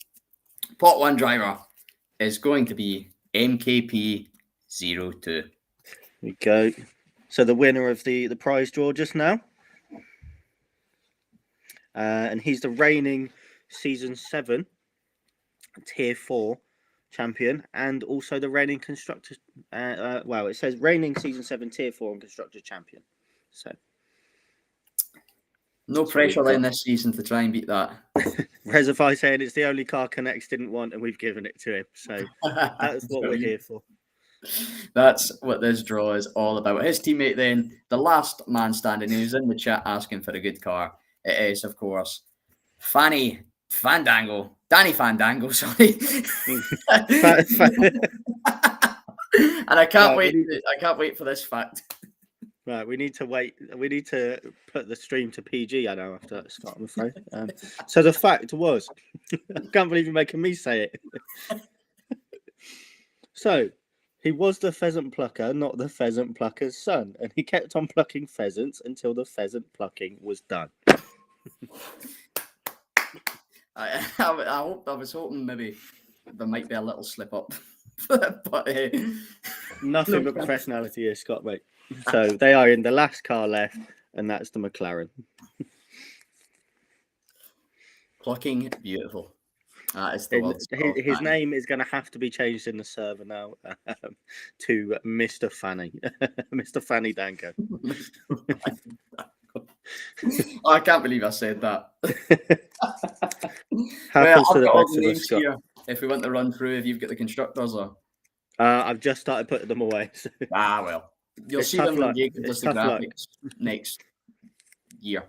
Pot 1 driver is going to be MKP02. Here we go. So the winner of the prize draw just now. And he's the reigning season 7 tier 4 champion, and also the reigning constructor. It says reigning season 7 tier 4 and constructor champion. So no pressure then this season to try and beat that. Reservi saying it's the only car Connects didn't want, and we've given it to him. So that's what we're here for. That's what this draw is all about. His teammate then, the last man standing, who's in the chat asking for a good car. It is, of course, Danny Fandango, sorry. And I can't wait. I can't wait for this fact. Right, we need to wait. We need to put the stream to PG. I know after that start, I'm afraid. So the fact was, I can't believe you're making me say it. So he was the pheasant plucker, not the pheasant plucker's son, and he kept on plucking pheasants until the pheasant plucking was done. I was hoping maybe there might be a little slip up, but nothing but professionality here, Scott, mate. So they are in the last car left, and that's the McLaren. Plucking beautiful. His name is going to have to be changed in the server now to Mr. Fanny, Mr. Fanny Danko. I can't believe I said that. Happens to the best of us, Scott. Here. If we want to run through, if you've got the constructors, or I've just started putting them away. So. Well, you'll see them when Jacob does the graphics next year.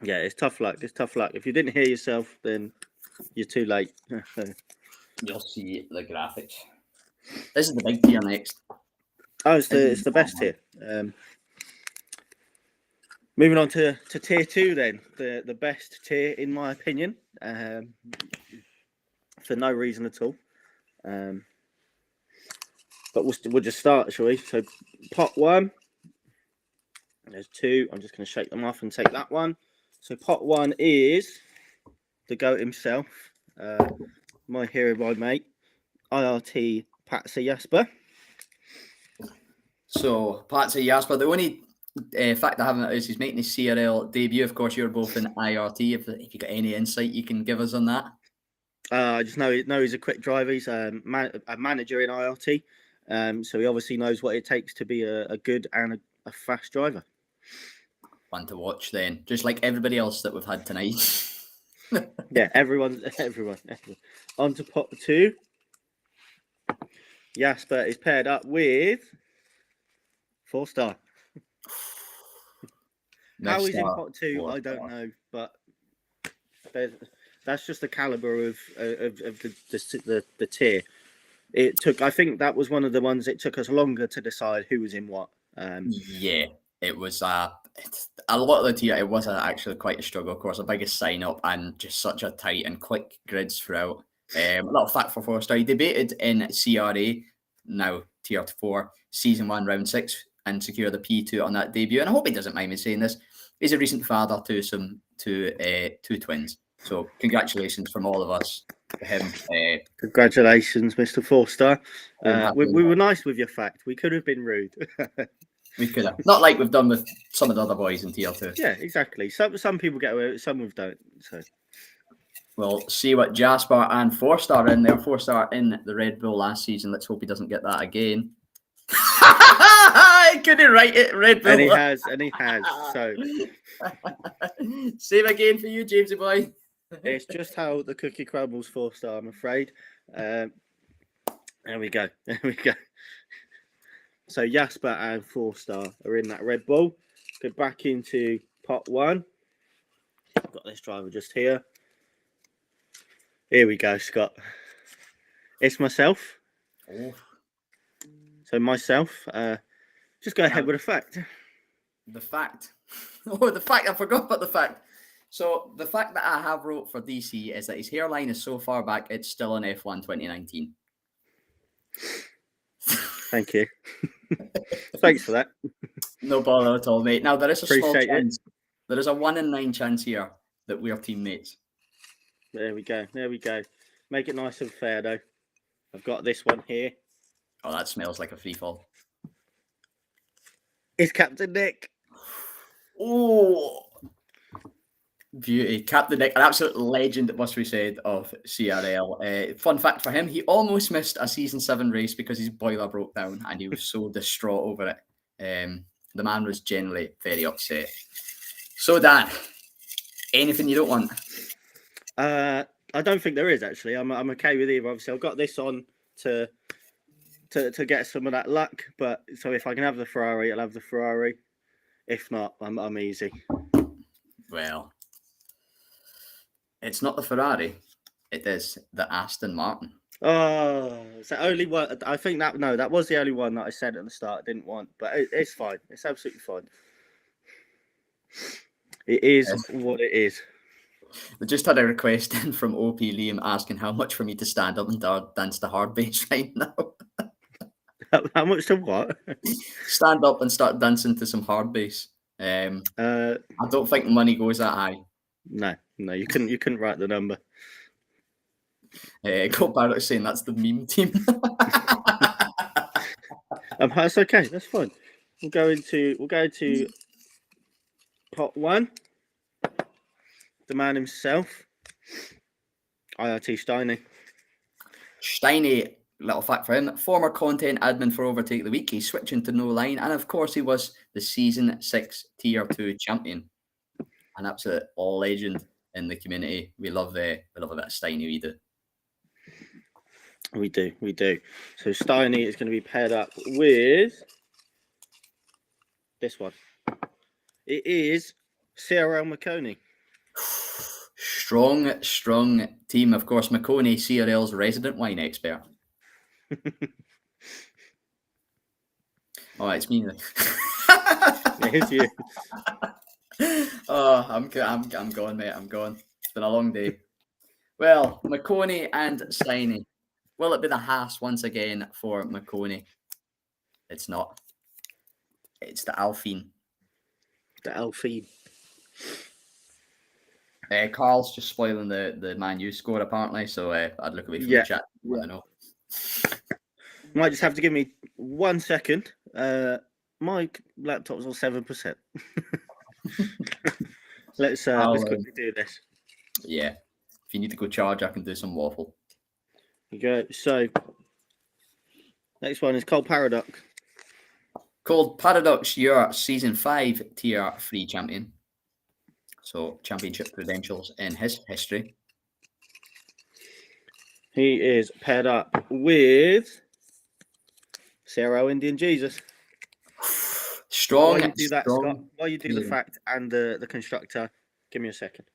Yeah, it's tough luck. If you didn't hear yourself, then you're too late. You'll see the graphics. This is the big tier next. Oh, it's the best tier. Moving on to tier 2 then, the best tier in my opinion, for no reason at all. But we'll just start, shall we? So pot 1, there's 2. I'm just going to shake them off and take that one. So pot 1 is the GOAT himself, my hero, my mate, IRT Patsy Jasper. So Patsy Jasper, the only fact I haven't is he's making his CRL debut. Of course, you're both in IRT. If you got any insight you can give us on that. I just know he's a quick driver. He's a manager in IRT, so he obviously knows what it takes to be a good and a fast driver. One to watch then, just like everybody else that we've had tonight. Yeah, everyone. On to pot 2. Jasper is paired up with 4-star. How he's in pot 2, I don't know, but that's just the caliber of the tier. It took. I think that was one of the ones. It took us longer to decide who was in what. Yeah, it was a lot of the tier. It was actually quite a struggle. Of course, the biggest sign up and just such a tight and quick grids throughout. A little fact for 4-star. He debated in CRA, now tier 4, season 1, round 6, and secured the P2 on that debut. And I hope he doesn't mind me saying this. He's a recent father to two twins. So congratulations from all of us to him. Congratulations, Mr. 4-star. Happy We were nice with your fact. We could have been rude. We could have. Not like we've done with some of the other boys in tier 2. Yeah, exactly. Some people get away with it, some of don't. So we'll see what Jasper and 4-star in there. 4-star in the Red Bull last season. Let's hope he doesn't get that again. I couldn't write it, Red Bull. And he has. So same again for you, Jamesy boy. It's just how the cookie crumbles, 4-star, I'm afraid. There we go. So Jasper and 4-star are in that Red Bull. Go back into pot 1. I've got this driver just here. Here we go, Scott. It's myself. Oh. So myself. Just go ahead with the fact. The fact. Oh, the fact. I forgot about the fact. So the fact that I have wrote for DC is that his hairline is so far back, it's still on F1 2019. Thank you. Thanks for that. No bother at all, mate. Now, there is a small Appreciate chance. There is a 1 in 9 chance here that we are teammates. There we go. Make it nice and fair, though. I've got this one here. Oh, that smells like a free fall. It's Captain Nick. Oh, beauty. Captain Nick, an absolute legend, it must be said, of CRL. Fun fact for him, he almost missed a Season 7 race because his boiler broke down and he was so distraught over it. The man was generally very upset. So, Dan, anything you don't want? I don't think there is, actually. I'm okay with either. Obviously, I've got this on to get some of that luck. But so if I can have the Ferrari, I'll have the Ferrari. If not, I'm easy. Well, it's not the Ferrari. It is the Aston Martin. Oh, it's the only one. I think that was the only one that I said at the start I didn't want. But it's fine. It's absolutely fine. It is what it is. We just had a request in from OP Liam asking how much for me to stand up and dance the hard bass right now. How much to what? Stand up and start dancing to some hard bass. I don't think money goes that high. No, you couldn't write the number. Got Barrett saying that's the meme team. That's okay. That's fine. We'll go to pot 1. The man himself, IRT Steiny. Steiny, little fact for him, former content admin for Overtake of the Week. He's switching to No Line, and of course, he was the Season 6 Tier 2 champion. An absolute legend in the community. We love a bit of Steiny, we do. We do. So Steiny is going to be paired up with this one. It is CRL McConey. Strong team. Of course, McConey, CRL's resident wine expert. Oh, it's me. It's you. Oh, I'm gone, mate. I'm gone. It's been a long day. Well, McConey and Steiny. Will it be the Haas once again for McConey? It's not. It's the Alpine. The Alpine. Carl's just spoiling the Man U score apparently, so I'd look away from the chat. I know. Might just have to give me 1 second. My laptop's on 7%. Let's quickly do this. Yeah. If you need to go charge, I can do some waffle. Okay, so next one is Cold Paradox. Cold Paradox, your Season 5 Tier 3 champion. So, championship credentials in his history. He is paired up with CRL Indian Jesus. Strong. While you do that, strong. Scott, while you do the fact and the constructor, give me a second.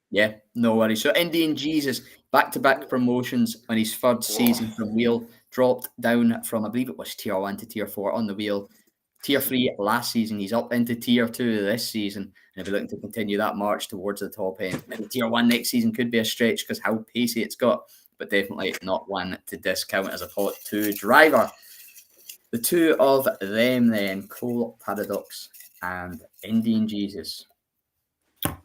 Yeah, no worries. So Indian Jesus, back-to-back promotions on his third season from wheel dropped down from, I believe it was Tier 1 to Tier 4 on the wheel. Tier 3 last season, he's up into Tier 2 this season, and he'll be looking to continue that march towards the top end. Maybe Tier 1 next season could be a stretch because how pacey it's got, but definitely not one to discount as a pot 2 driver. The two of them then, Cole Paradox and Indian Jesus.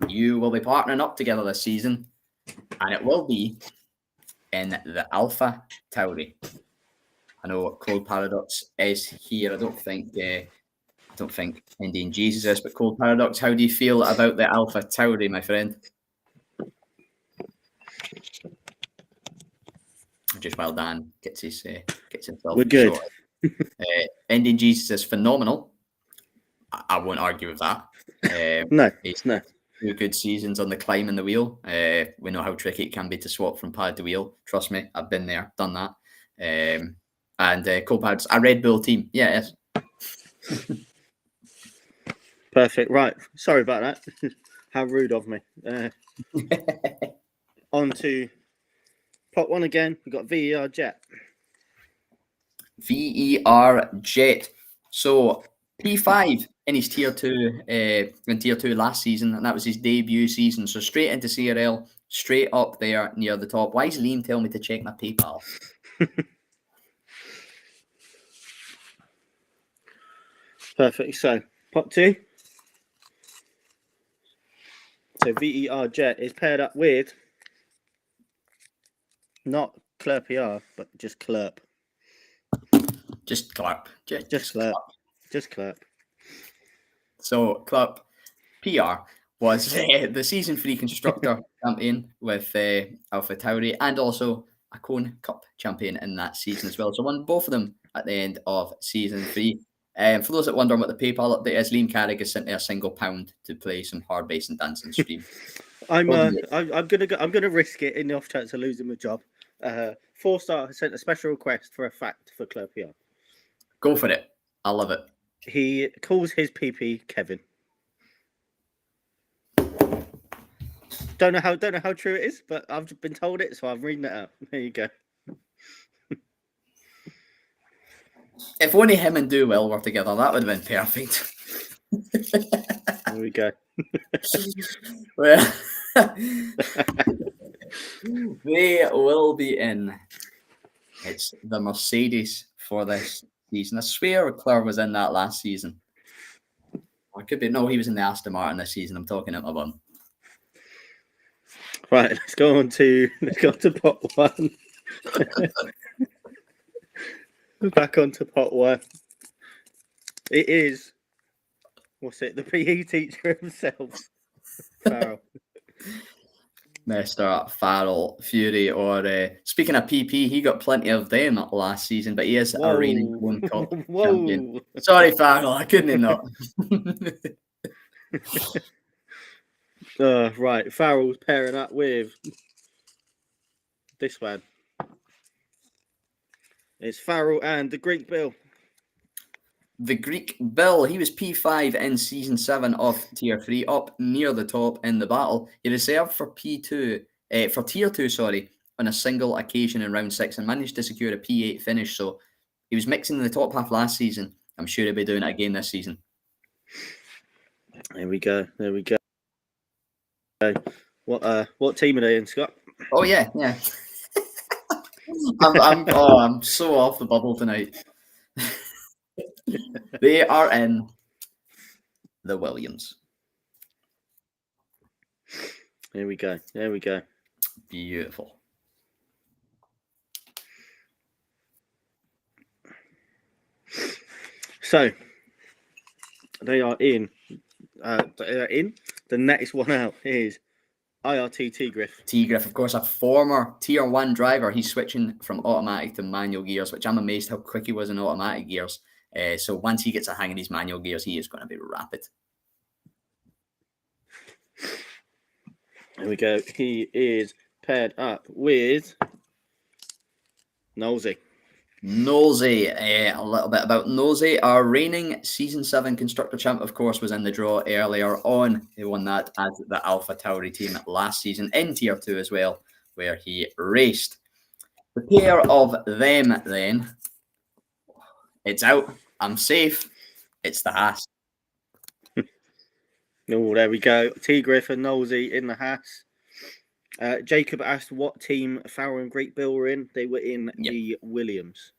You will be partnering up together this season, and it will be in the Alpha Tauri. I know Cold Paradox is here. I don't think Indian Jesus is, but Cold Paradox, how do you feel about the Alpha Tauri, my friend? Just while Dan gets himself. We're good. Indian Jesus is phenomenal. I won't argue with that. No. 2 good seasons on the climb and the wheel. We know how tricky it can be to swap from pad to wheel. Trust me, I've been there, done that. And Copad's a Red Bull team. Yeah, yes. Perfect. Right. Sorry about that. How rude of me. On to pot 1 again. We've got VER Jet. VER Jet. So P5 in his Tier 2 last season, and that was his debut season. So straight into CRL, straight up there near the top. Why is Liam telling me to check my PayPal? Perfect. So pot 2. So VER Jet is paired up with not Clerp, but just Clerp. Just Clerp. Just Clerp. Just Clerp. So Clerp PR was the season 3 constructor champion with Alpha Tauri, and also a Cone Cup champion in that season as well. So won both of them at the end of season 3. For those that wonder what the PayPal update is, Liam Carrick has sent me a single £1 to play some hard bass and dancing stream. I'm gonna risk it in the off chance of losing my job. 4-star has sent a special request for a fact for Club PR. Go for it. I love it. He calls his PP Kevin. Don't know how true it is, but I've been told it, so I'm reading it out. There you go. If only him and Doolittle were together, that would have been perfect. There we go. Well, they will be in. It's the Mercedes for this season. I swear Claire was in that last season. Or it could be. No, he was in the Aston Martin this season. I'm talking out my bum. Right, let's go on to pot 1. Back onto pot 1. It is, the PE teacher himself, Farrell. Mr. Farrell Fury, or speaking of PP, he got plenty of them last season, but he is a reigning One Cup champion. Sorry, Farrell, I couldn't not. Right, Farrell's pairing up with this one. It's Farrell and the Greek Bill. The Greek Bill, he was P5 in Season 7 of Tier 3, up near the top in the battle. He reserved for for Tier 2, on a single occasion in Round 6 and managed to secure a P8 finish. So he was mixing in the top half last season. I'm sure he'll be doing it again this season. There we go. What team are they in, Scott? Oh yeah. I'm so off the bubble tonight. They are in the Williams. There we go. Beautiful. So they are in. The next one out is IRT T-Griff, of course, a former Tier 1 driver. He's switching from automatic to manual gears, which I'm amazed how quick he was in automatic gears. So once he gets a hang of these manual gears, he is going to be rapid. There we go. He is paired up with Nosey. A little bit about Nosey. Our reigning Season 7 Constructor Champ, of course, was in the draw earlier on. He won that as the Alpha Tauri team last season in Tier 2 as well, where he raced. The pair of them then, it's out. I'm safe. It's the Haas. Oh, there we go. T. Griff and Knowlesy in the Haas. Jacob asked what team Farrell and Great Bill were in. They were in the Williams.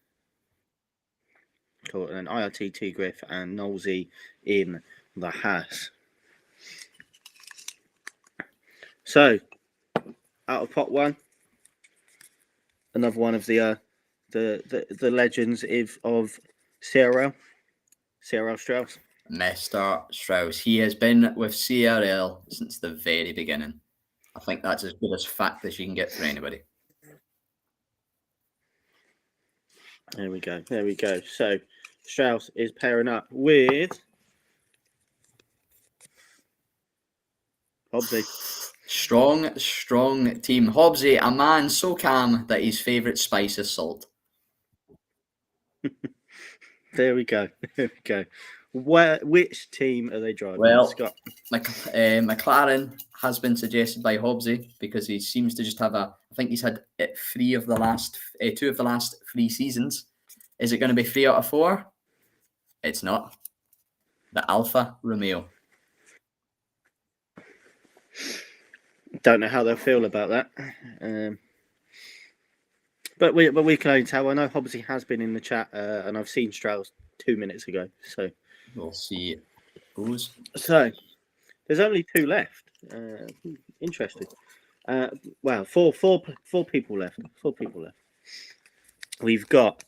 Cool. And then IRT, T. Griff and Knowlesy in the Haas. So, out of pot one, another one of the legends of CRL Strauss. Mr. Strauss. He has been with CRL since the very beginning. I think that's as good as fact as you can get for anybody. There we go. There we go. So, Strauss is pairing up with Hobbsy. Strong team. Hobbsy, a man so calm that his favourite spice is salt. There we go. There we go. Which team are they driving? Well, Scott? McLaren has been suggested by Hobbsy because he seems to just have I think he's had 2 of the last 3 seasons. Is it going to be 3 out of 4? It's not. The Alfa Romeo. Don't know how they'll feel about that. But we can only tell. I know Hobbsy has been in the chat, and I've seen Strauss 2 minutes ago. So we'll see who's. So there's only 2 left. Interesting. Well, four people left. 4 people left. We've got.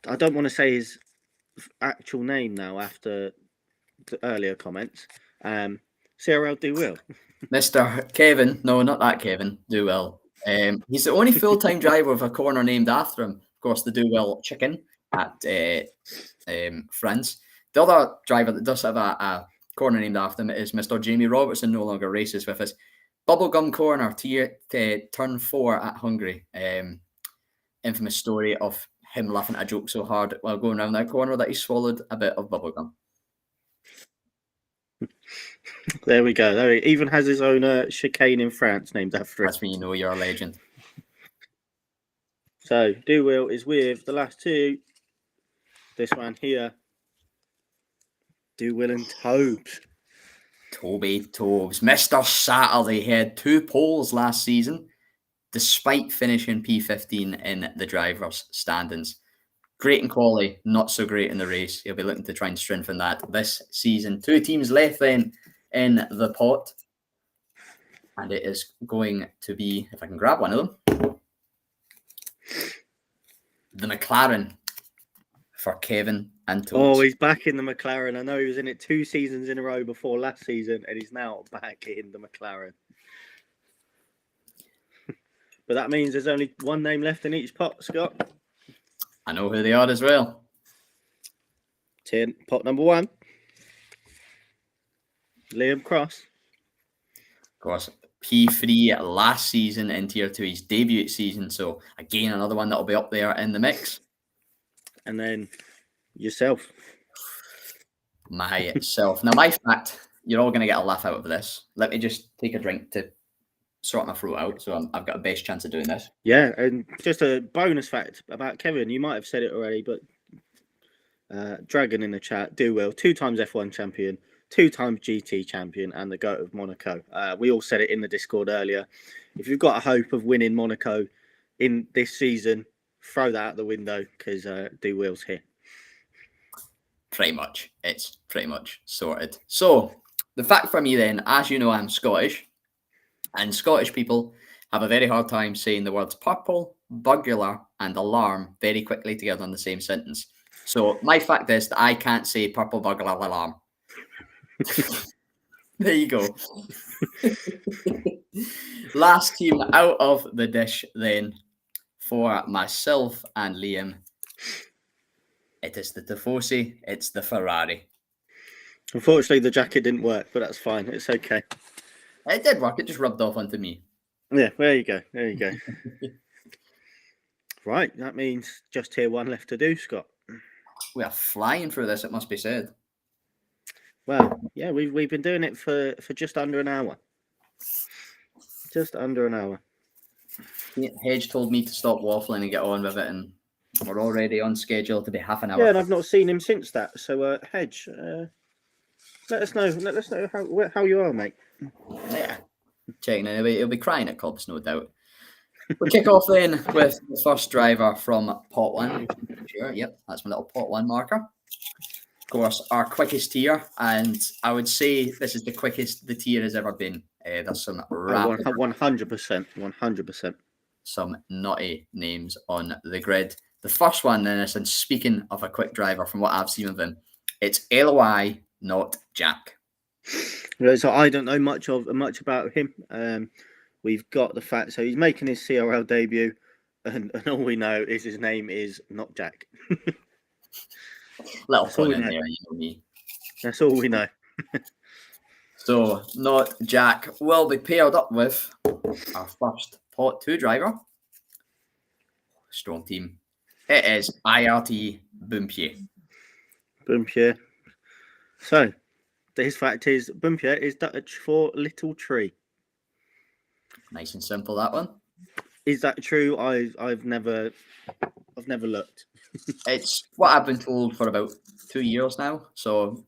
I don't want to say his actual name now after the earlier comments. CRL Do Will. Mr. Kevin. No, not that Kevin. Do Will. He's the only full-time driver with a corner named after him. Of course, the Do Will Chicken at France. The other driver that does have a corner named after him is Mr. Jamie Robertson, no longer races with us. Bubblegum Corner, turn 4 at Hungary. Infamous story of him laughing at a joke so hard while going around that corner that he swallowed a bit of bubblegum. There we go. He even has his own chicane in France named after him. That's when you know you're a legend. So, Do Will is with the last 2. This one here. Do Will and Tobes. Toby Tobes. Mr. Saturday had 2 poles last season, despite finishing P15 in the drivers' standings. Great in quali, not so great in the race. He'll be looking to try and strengthen that this season. 2 teams left then in the pot. And it is going to be, if I can grab one of them, the McLaren for Kevin and Tobes. Oh, he's back in the McLaren. I know he was in it 2 seasons in a row before last season, and he's now back in the McLaren. But that means there's only 1 name left in each pot, Scott. I know who they are as well. Pot number 1. Liam Cross. Of course, P3 last season in Tier 2, his debut season. So, again, another one that'll be up there in the mix. And then yourself. Myself. Now, my fact, you're all going to get a laugh out of this. Let me just take a drink to sort my throat out, so I've got a best chance of doing this. Yeah, and just a bonus fact about Kevin. You might have said it already, but Dragon in the chat, Do Will, 2 times F1 champion, 2 times GT champion, and the GOAT of Monaco. We all said it in the Discord earlier. If you've got a hope of winning Monaco in this season, throw that out the window because Do Will's here. Pretty much. It's pretty much sorted. So, the fact for me then, as you know, I'm Scottish. And Scottish people have a very hard time saying the words purple, burglar, and alarm very quickly together in the same sentence. So my fact is that I can't say purple, burglar, alarm. There you go. Last team out of the dish then for myself and Liam. It is the Tifosi. It's the Ferrari. Unfortunately, the jacket didn't work, but that's fine. It's okay. It did work. It just rubbed off onto me. Yeah, there you go. There you go. Right, that means just Tier 1 left to do, Scott. We are flying through this, it must be said. Well, yeah, we've been doing it for just under an hour. Just under an hour. Hedge told me to stop waffling and get on with it, and we're already on schedule to be half an hour. Yeah, and I've not seen him since that. So, Hedge, let us know. Let us know how you are, mate. Yeah, checking in. He'll be crying at clubs, no doubt. We'll kick off then with the first driver from pot one. Sure, yep, that's my little pot one marker. Of course, our quickest tier, and I would say this is the quickest the tier has ever been. There's some rapid, 100%, 100%. some naughty names on the grid. The first one then is, and speaking of a quick driver, from what I've seen of him, it's LOI, not Jack. So I don't know much about him. We've got the fact, so he's making his CRL debut, and all we know is his name is not Jack. Little fun in there, you know me. That's all we know. So, not Jack will be paired up with our first pot 2 driver. Strong team. It is IRT Boompier. Boompier. So, his fact is Boompier is Dutch for little tree. Nice and simple, that one. Is that true? I've never looked. It's what I've been told for about 2 years now. So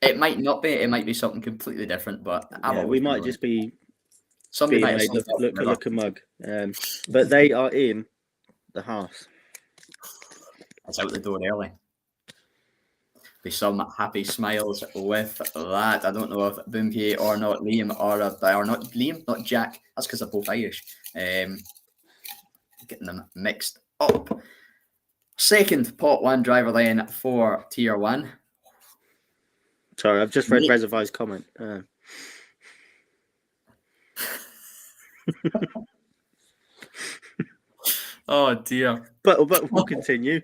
it might not be. It might be something completely different. But we might just be somebody might have look a mug. But they are in the house. It's out the door early. Be some happy smiles with that. I don't know if Boompier or not Liam or not Liam, not Jack. That's because they're both Irish. Getting them mixed up. Second pot 1 driver then for tier 1. Sorry, I've just read Reservoir's comment. Oh dear. But we'll continue.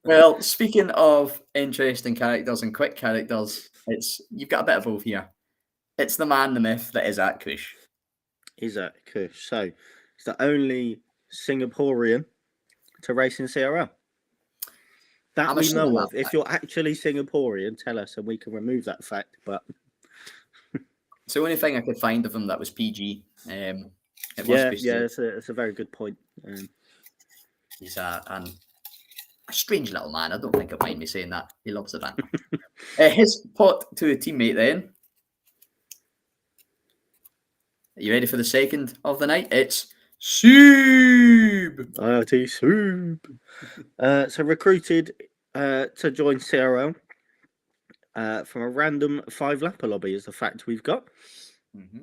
Well, speaking of interesting characters and quick characters, you've got a bit of both here. It's the man, the myth that is at Kush. Isaac Kush. So he's the only Singaporean to race in CRL. That we know of. If you're actually Singaporean, tell us and we can remove that fact. But it's the only thing I could find of him that was PG. It's a very good point. He's a strange little man. I don't think he'll mind me saying that. He loves the band. His pot to a teammate then. Are you ready for the second of the night? It's Soob. IRT Soob. So recruited to join CRL from a random 5-lapper lobby is the fact we've got. Mm-hmm.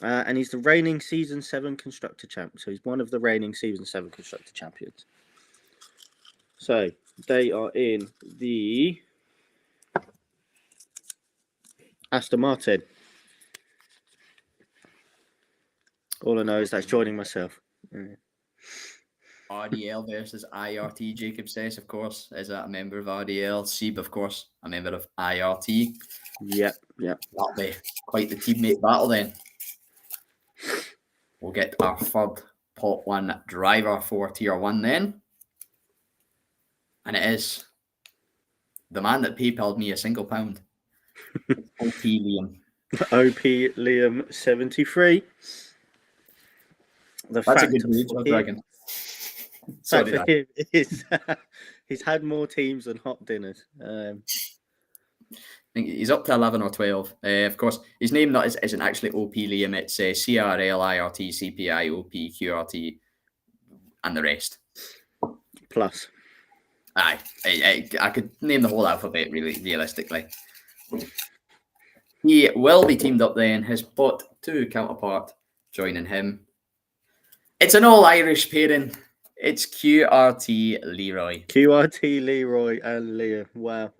And he's the reigning Season 7 Constructor Champ. So he's one of the reigning Season 7 Constructor Champions. So they are in the Aston Martin. All I know is that's joining myself. RDL versus IRT. Jacob says, of course, is a member of RDL. Seeb, of course, a member of IRT. Yep. That'll be quite the teammate battle then. We'll get our third pot 1 driver for tier 1 then. And it is the man that PayPal'd me £1. OP Liam. OP Liam 73. That's a good read, Dragon. Sorry, for him is he's had more teams than hot dinners. I think he's up to 11 or 12. Of course, his name isn't actually OP Liam. It's CRL, IRT, CPI, OP, QRT, and the rest. Plus. Aye. I could name the whole alphabet, really, realistically. He will be teamed up then. His pot 2 counterpart joining him. It's an all-Irish pairing. It's QRT Leroy. QRT Leroy and Liam. Wow.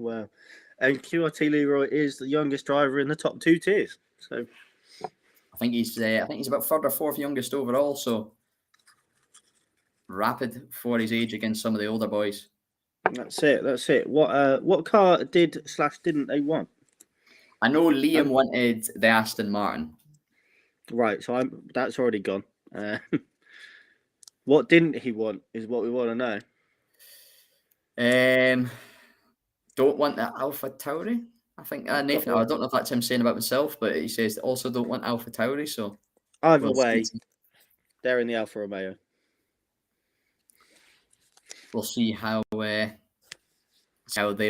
And QRT Leroy is the youngest driver in the top 2 tiers. So I think he's about 3rd or 4th youngest overall. So rapid for his age against some of the older boys. That's it. What car didn't they want? I know Liam wanted the Aston Martin. Right, so that's already gone. What didn't he want is what we want to know. Don't want the Alpha Tauri. I think Nathan. I don't know if that's him saying about himself, but he says also don't want Alpha Tauri. So either way, They're in the Alfa Romeo. We'll see how they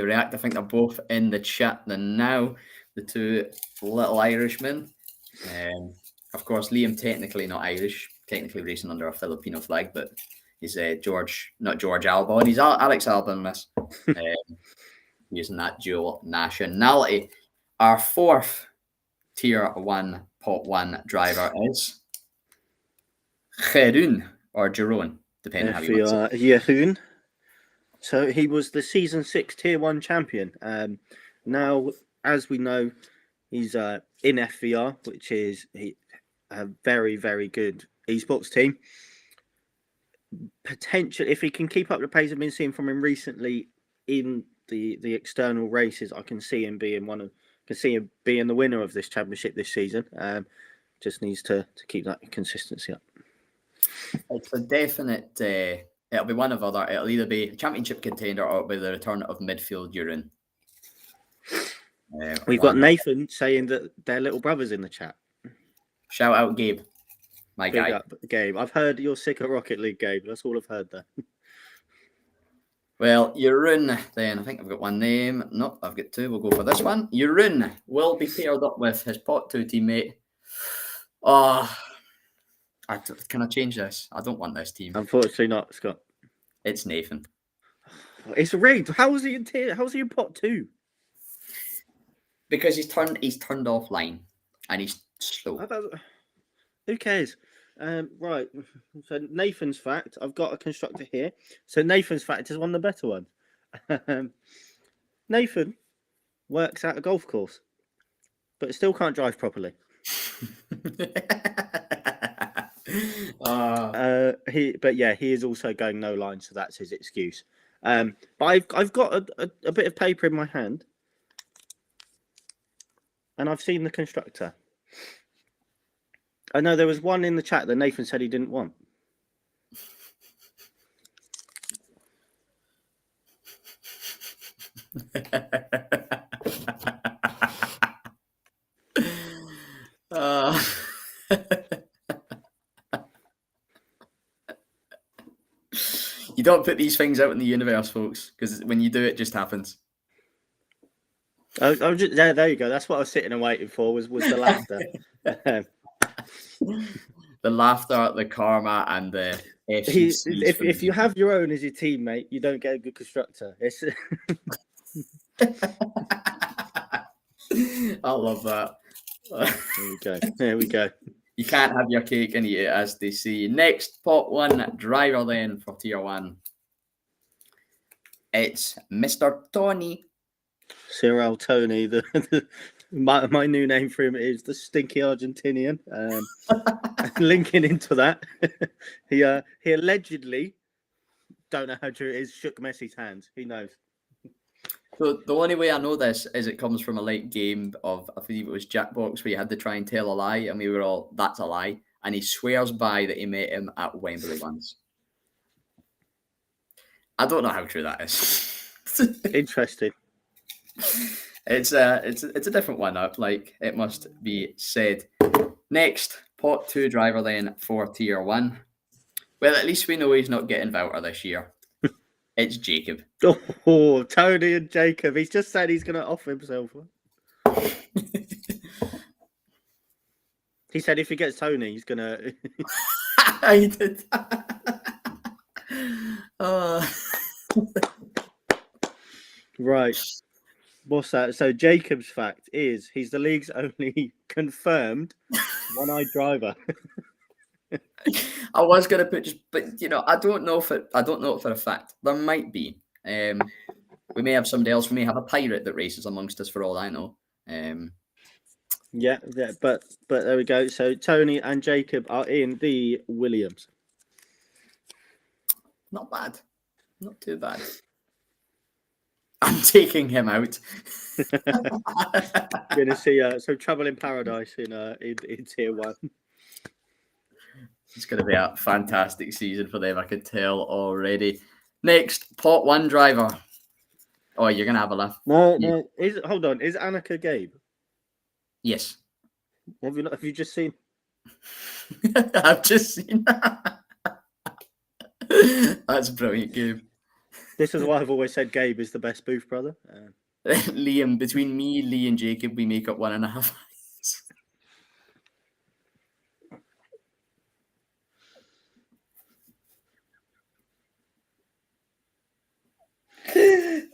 react. I think they're both in the chat now. The two little Irishmen. Of course, Liam technically not Irish, technically racing under a Filipino flag, but he's not George Albon. He's Alex Albon, miss. Using that dual nationality. Our fourth Tier 1 Pot 1 driver is Jeroen or Jerome, depending how you want to say it. Jeroen. So he was the Season 6 Tier 1 champion. Now, as we know, he's in FVR, which is a very, very good esports team. Potential, if he can keep up the pace I've been seeing from him recently in the external races, I can see him being being the winner of this championship this season. Just needs to keep that consistency up. It's a definite. It'll be one of other. It'll either be a championship contender or it'll be the return of midfield Jeroen. We've got Nathan saying that they're little brothers in the chat. Shout out Gabe, my Big guy. up, Gabe. I've heard you're sick of Rocket League, Gabe. That's all I've heard there. Well, Jeroen, then I think I've got one name. No, I've got two. We'll go for this one. Jeroen will be paired up with his Pot 2 teammate. Can I change this? I don't want this team. Unfortunately not, Scott. It's Nathan. It's rigged. How is he in Pot 2? Because he's turned offline and he's slow. Who cares? Right. So Nathan's fact, I've got a constructor here. So Nathan's fact is one of the better ones. Nathan works at a golf course, but still can't drive properly. He is also going no line, so that's his excuse. But I've got a bit of paper in my hand, and I've seen the constructor. I know there was one in the chat that Nathan said he didn't want. You don't put these things out in the universe, folks, because when you do, it just happens. There you go. That's what I was sitting and waiting for. Was the laughter. The laughter, the karma, and the if you have your own as your teammate, you don't get a good constructor. I love that. There we go. You can't have your cake and eat it, as they say. Next Pot 1 driver then for Tier 1. It's Mr. Tony. CRL Tony. My new name for him is the Stinky Argentinian. Linking into that, he allegedly, don't know how true it is, shook Messi's hands. Who knows? So the only way I know this is it comes from a late game of, I believe it was Jackbox, where you had to try and tell a lie, and we were all, that's a lie. And he swears by that he met him at Wembley once. I don't know how true that is. Interesting. It's a different one, like it must be said. Next, Pot 2 driver then for Tier 1. Well, at least we know he's not getting Vouter this year. It's Jacob. Oh, Tony and Jacob. He's just said he's going to offer himself. He said if he gets Tony, he's going to... I did. Right. What's that? So Jacob's fact is he's the league's only confirmed one-eyed driver. I was gonna put but I don't know for a fact. There might be. We may have somebody else. We may have a pirate that races amongst us for all I know. Yeah, but there we go. So Tony and Jacob are in the Williams. Not bad. Not too bad. I'm taking him out. Gonna see some trouble in paradise in Tier 1. It's going to be a fantastic season for them, I can tell already. Next, Pot 1 driver. Oh, you're going to have a laugh. No. Hold on. Is Annika Gabe? Yes. Have you just seen? I've just seen that. That's brilliant, Gabe. This is why I've always said Gabe is the best Booth brother. Liam, between me, Lee, and Jacob, we make up 1.5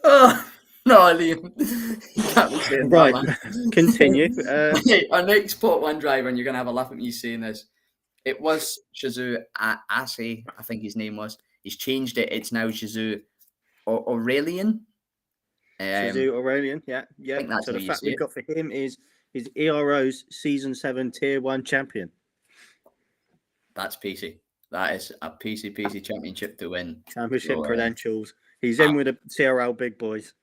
Oh, no, Liam. You can't be saying Right, that, man. continue. Okay, our next pot one driver, and you're going to have a laugh at me saying this. It was Shizu Ase, I think his name was. He's changed it. It's now Shizu Aurelian. Shizu Aurelian, yeah. I think that's So how the you fact say we've it. got for him is he's ERO's Season 7 Tier 1 champion. That's PC. That is a PC championship to win. Championship So, credentials. He's in with the CRL big boys.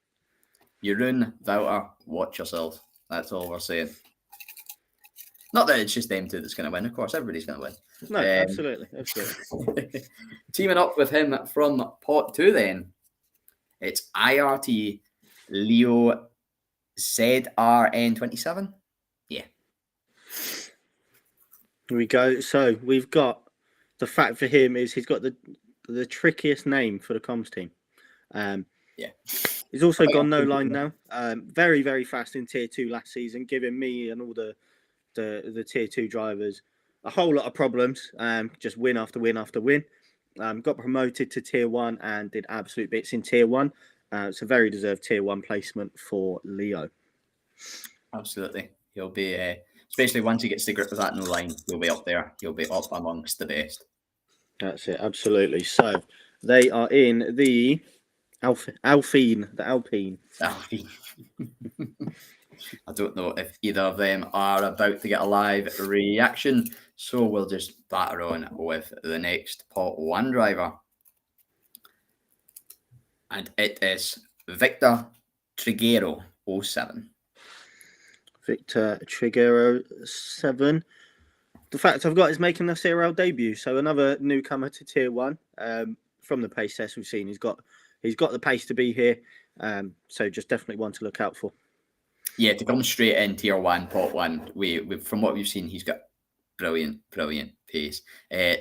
Jeroen Wouter, watch yourself. That's all we're saying. Not that it's just them two that's going to win. Of course, everybody's going to win. No, absolutely. Teaming up with him from pot 2 then, it's IRT Leo ZRN27. Yeah. Here we go. So we've got the fact for him is he's got the trickiest name for the comms team. Yeah. He's also gone no line now. Very, very fast in Tier 2 last season, giving me and all the Tier 2 drivers a whole lot of problems. Just win after win after win. Got promoted to Tier 1 and did absolute bits in Tier 1. It's a very deserved Tier 1 placement for Leo. Absolutely. He'll be, especially once he gets to grip with that no line, he'll be up there. He'll be up amongst the best. That's it, absolutely. So they are in the Alpine. I don't know if either of them are about to get a live reaction, so we'll just batter on with the next pot 1 driver. And it is Victor Triguero 07. Victor Triguero 7. The fact I've got is making the CRL debut, so another newcomer to Tier 1. From the pace test we've seen, he's got the pace to be here. So just definitely one to look out for. Yeah, to come straight in Tier 1, pot 1, we from what we've seen, he's got brilliant pace.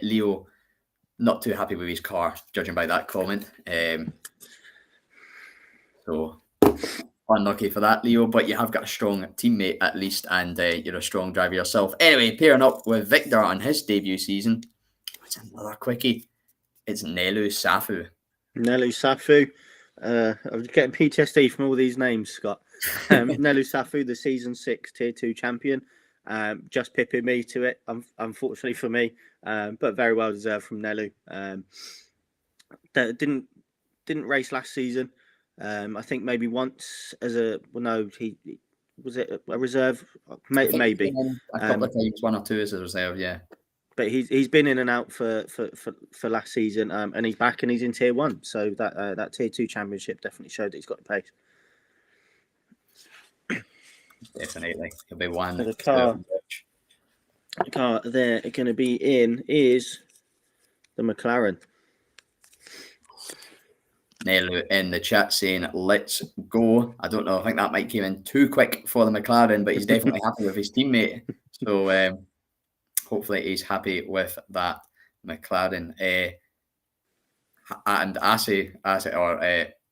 Leo, not too happy with his car, judging by that comment. So unlucky for that, Leo, but you have got a strong teammate at least, and you're a strong driver yourself. Anyway, pairing up with Victor on his debut season, it's another quickie. It's Nelu Safu. I'm getting PTSD from all these names, Scott. Nelu Safu, the Season 6 Tier 2 champion. Just pipping me to it, unfortunately for me, but very well deserved from Nelu. Didn't race last season. I think maybe once as he was it a reserve, maybe A couple of times, 1 or 2 as a reserve, yeah. But he's been in and out for last season, and he's back and he's in Tier 1. So that Tier 2 championship definitely showed that he's got the pace. Definitely, he'll be one. So the car they're going to be in is the McLaren. Nelu in the chat saying, let's go. I don't know. I think that might came in too quick for the McLaren, but he's definitely happy with his teammate. So hopefully he's happy with that McLaren. And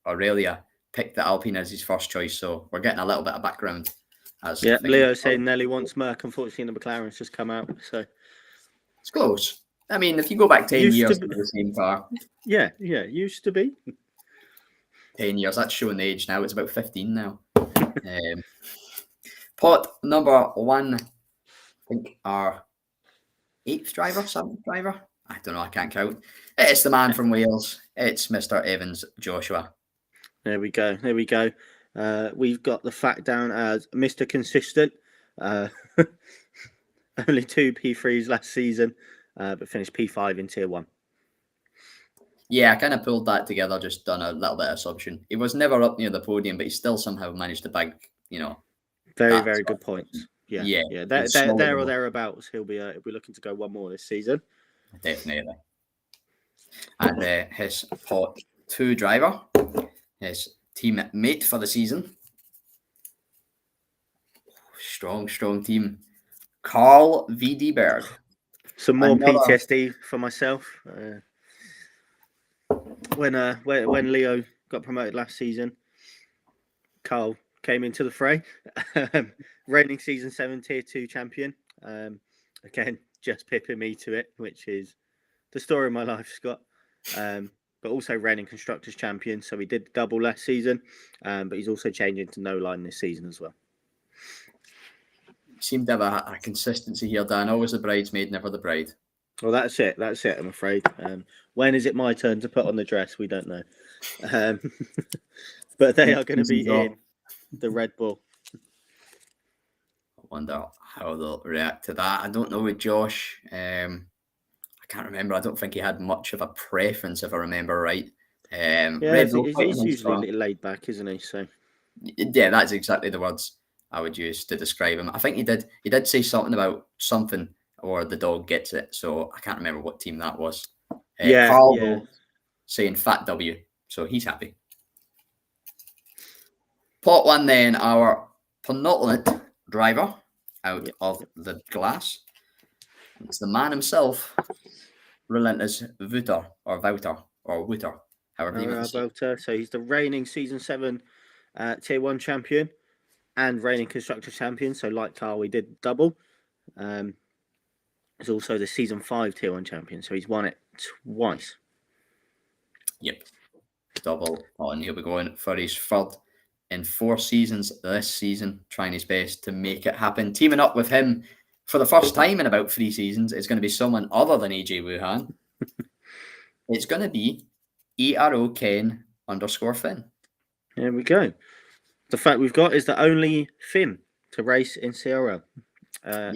Aurelia picked the Alpine as his first choice. So we're getting a little bit of background. Leo saying Nelly wants Merc. Unfortunately, the McLaren's just come out. So it's close. I mean, if you go back 10 years to the same car. Yeah, used to be. 10 years, that's showing the age now. It's about 15 now. Pot number 1, I think our 8th driver, 7th driver. I don't know, I can't count. It's the man from Wales. It's Mr. Evans Joshua. There we go. We've got the fact down as Mr. Consistent. Only 2 P3s last season, but finished P5 in Tier 1. Yeah, I kind of pulled that together, just done a little bit of assumption. He was never up near the podium, but he still somehow managed to bag, Very good points. Yeah. There or thereabouts. He'll be looking to go one more this season. Definitely. And his pot 2 driver, his teammate for the season. Strong team. Carl V. Berg. Some more Another- PTSD for myself. When Leo got promoted last season, Carl came into the fray. Reigning season 7 tier 2 champion. Again, just pipping me to it, which is the story of my life, Scott. But also reigning constructors champion. So he did double last season, but he's also changing to no line this season as well. Seemed to have a consistency here, Dan. Always the bridesmaid, never the bride. Well, that's it. I'm afraid. When is it my turn to put on the dress? We don't know. But they are going to be in the Red Bull. I wonder how they'll react to that. I don't know with Josh. I can't remember. I don't think he had much of a preference, if I remember right. He's usually a little laid back, isn't he? So yeah, that's exactly the words I would use to describe him. I think he did say something about something or the dog gets it. So I can't remember what team that was. Carl saying Fat W. So he's happy. Pot 1 then, our penultimate driver out of the glass. It's the man himself, Relentless Wouter, however you want to say it. So he's the reigning season 7 tier 1 champion and reigning constructor champion. So like Carl, we did double. He's also the season 5 tier 1 champion. So he's won it twice. Yep. Double on. He'll be going for his third in 4 seasons this season, trying his best to make it happen. Teaming up with him for the first time in about 3 seasons is going to be someone other than AJ Wuhan. It's going to be ERO Ken _Finn. There we go. The fact we've got is the only Finn to race in CRL. I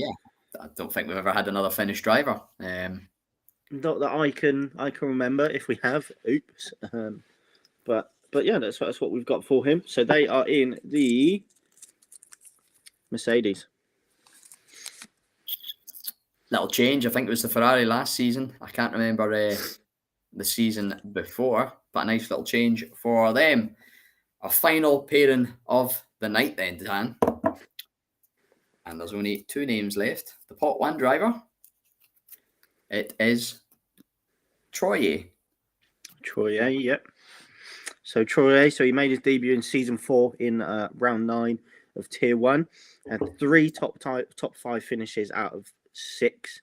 don't think we've ever had another Finnish driver. Not that I can remember. If we have, oops. But yeah, that's what we've got for him. So they are in the Mercedes. Little change. I think it was the Ferrari last season. I can't remember the season before, but a nice little change for them. Our final pairing of the night then, Dan. And there's only 2 names left. The pot 1 driver. It is Troye. Troye, yep. So Troye, he made his debut in season 4 in round 9 of tier 1. Had 3 top 5 finishes out of 6.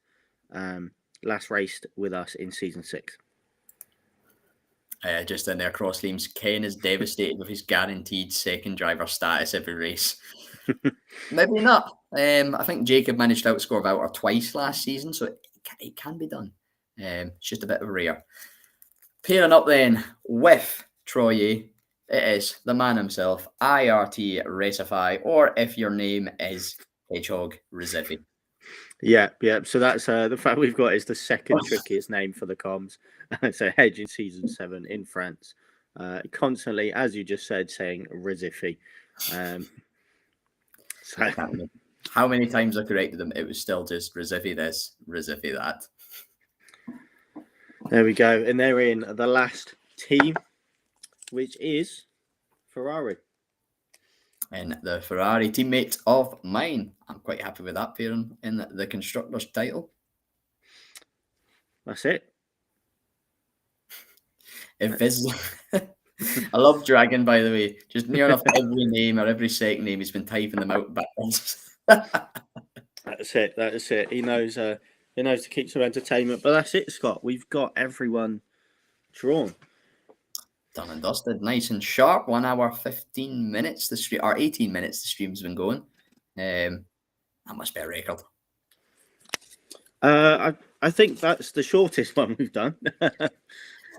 Last raced with us in season 6. Just in there, cross teams. Ken is devastated with his guaranteed second driver status every race. Maybe not. I think Jacob managed to outscore Wouter twice last season, so it can be done. It's just a bit of a rare. Pairing up then with Troye, it is the man himself, IRT Racify, or if your name is Hedgehog Rezivi. Yeah. So that's the fact we've got is the second trickiest name for the comms. So Hedge in season 7 in France. Constantly, as you just said, saying Rezifi. So how many times I corrected them, it was still just Rezifi this, Rezifi that. There we go. And they're in the last team, which is Ferrari. And the Ferrari teammate of mine. I'm quite happy with that pairing in the constructor's title. That's it. If this I love Dragon, by the way. Just near enough every name or every second name, he's been typing them out backwards. That's it. He knows to keep some entertainment. But that's it, Scott. We've got everyone drawn. Done and dusted. Nice and sharp. 1 hour, 15 minutes. The stream, or 18 minutes the stream's been going. That must be a record. I think that's the shortest one we've done.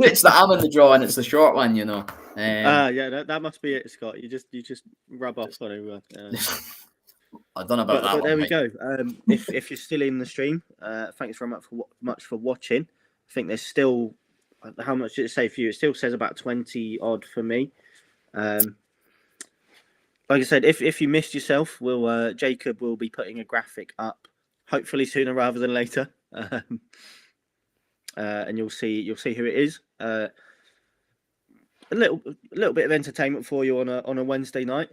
It's the I'm in the draw and it's the short one, you know. That must be it, Scott. You just rub off on everyone. I don't know about that. But there we go. If you're still in the stream, thanks very much for watching. I think there's still, how much did it say for you? It still says about 20 odd for me. Like I said, if you missed yourself, Jacob will be putting a graphic up, hopefully sooner rather than later. And you'll see who it is. A little bit of entertainment for you on a Wednesday night.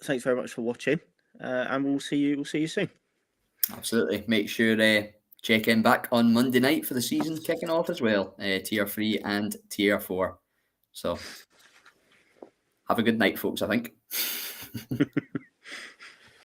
Thanks very much for watching, and we'll see you soon. Absolutely. Make sure check in back on Monday night for the season kicking off as well. Tier 3 and Tier 4. So have a good night, folks, I think.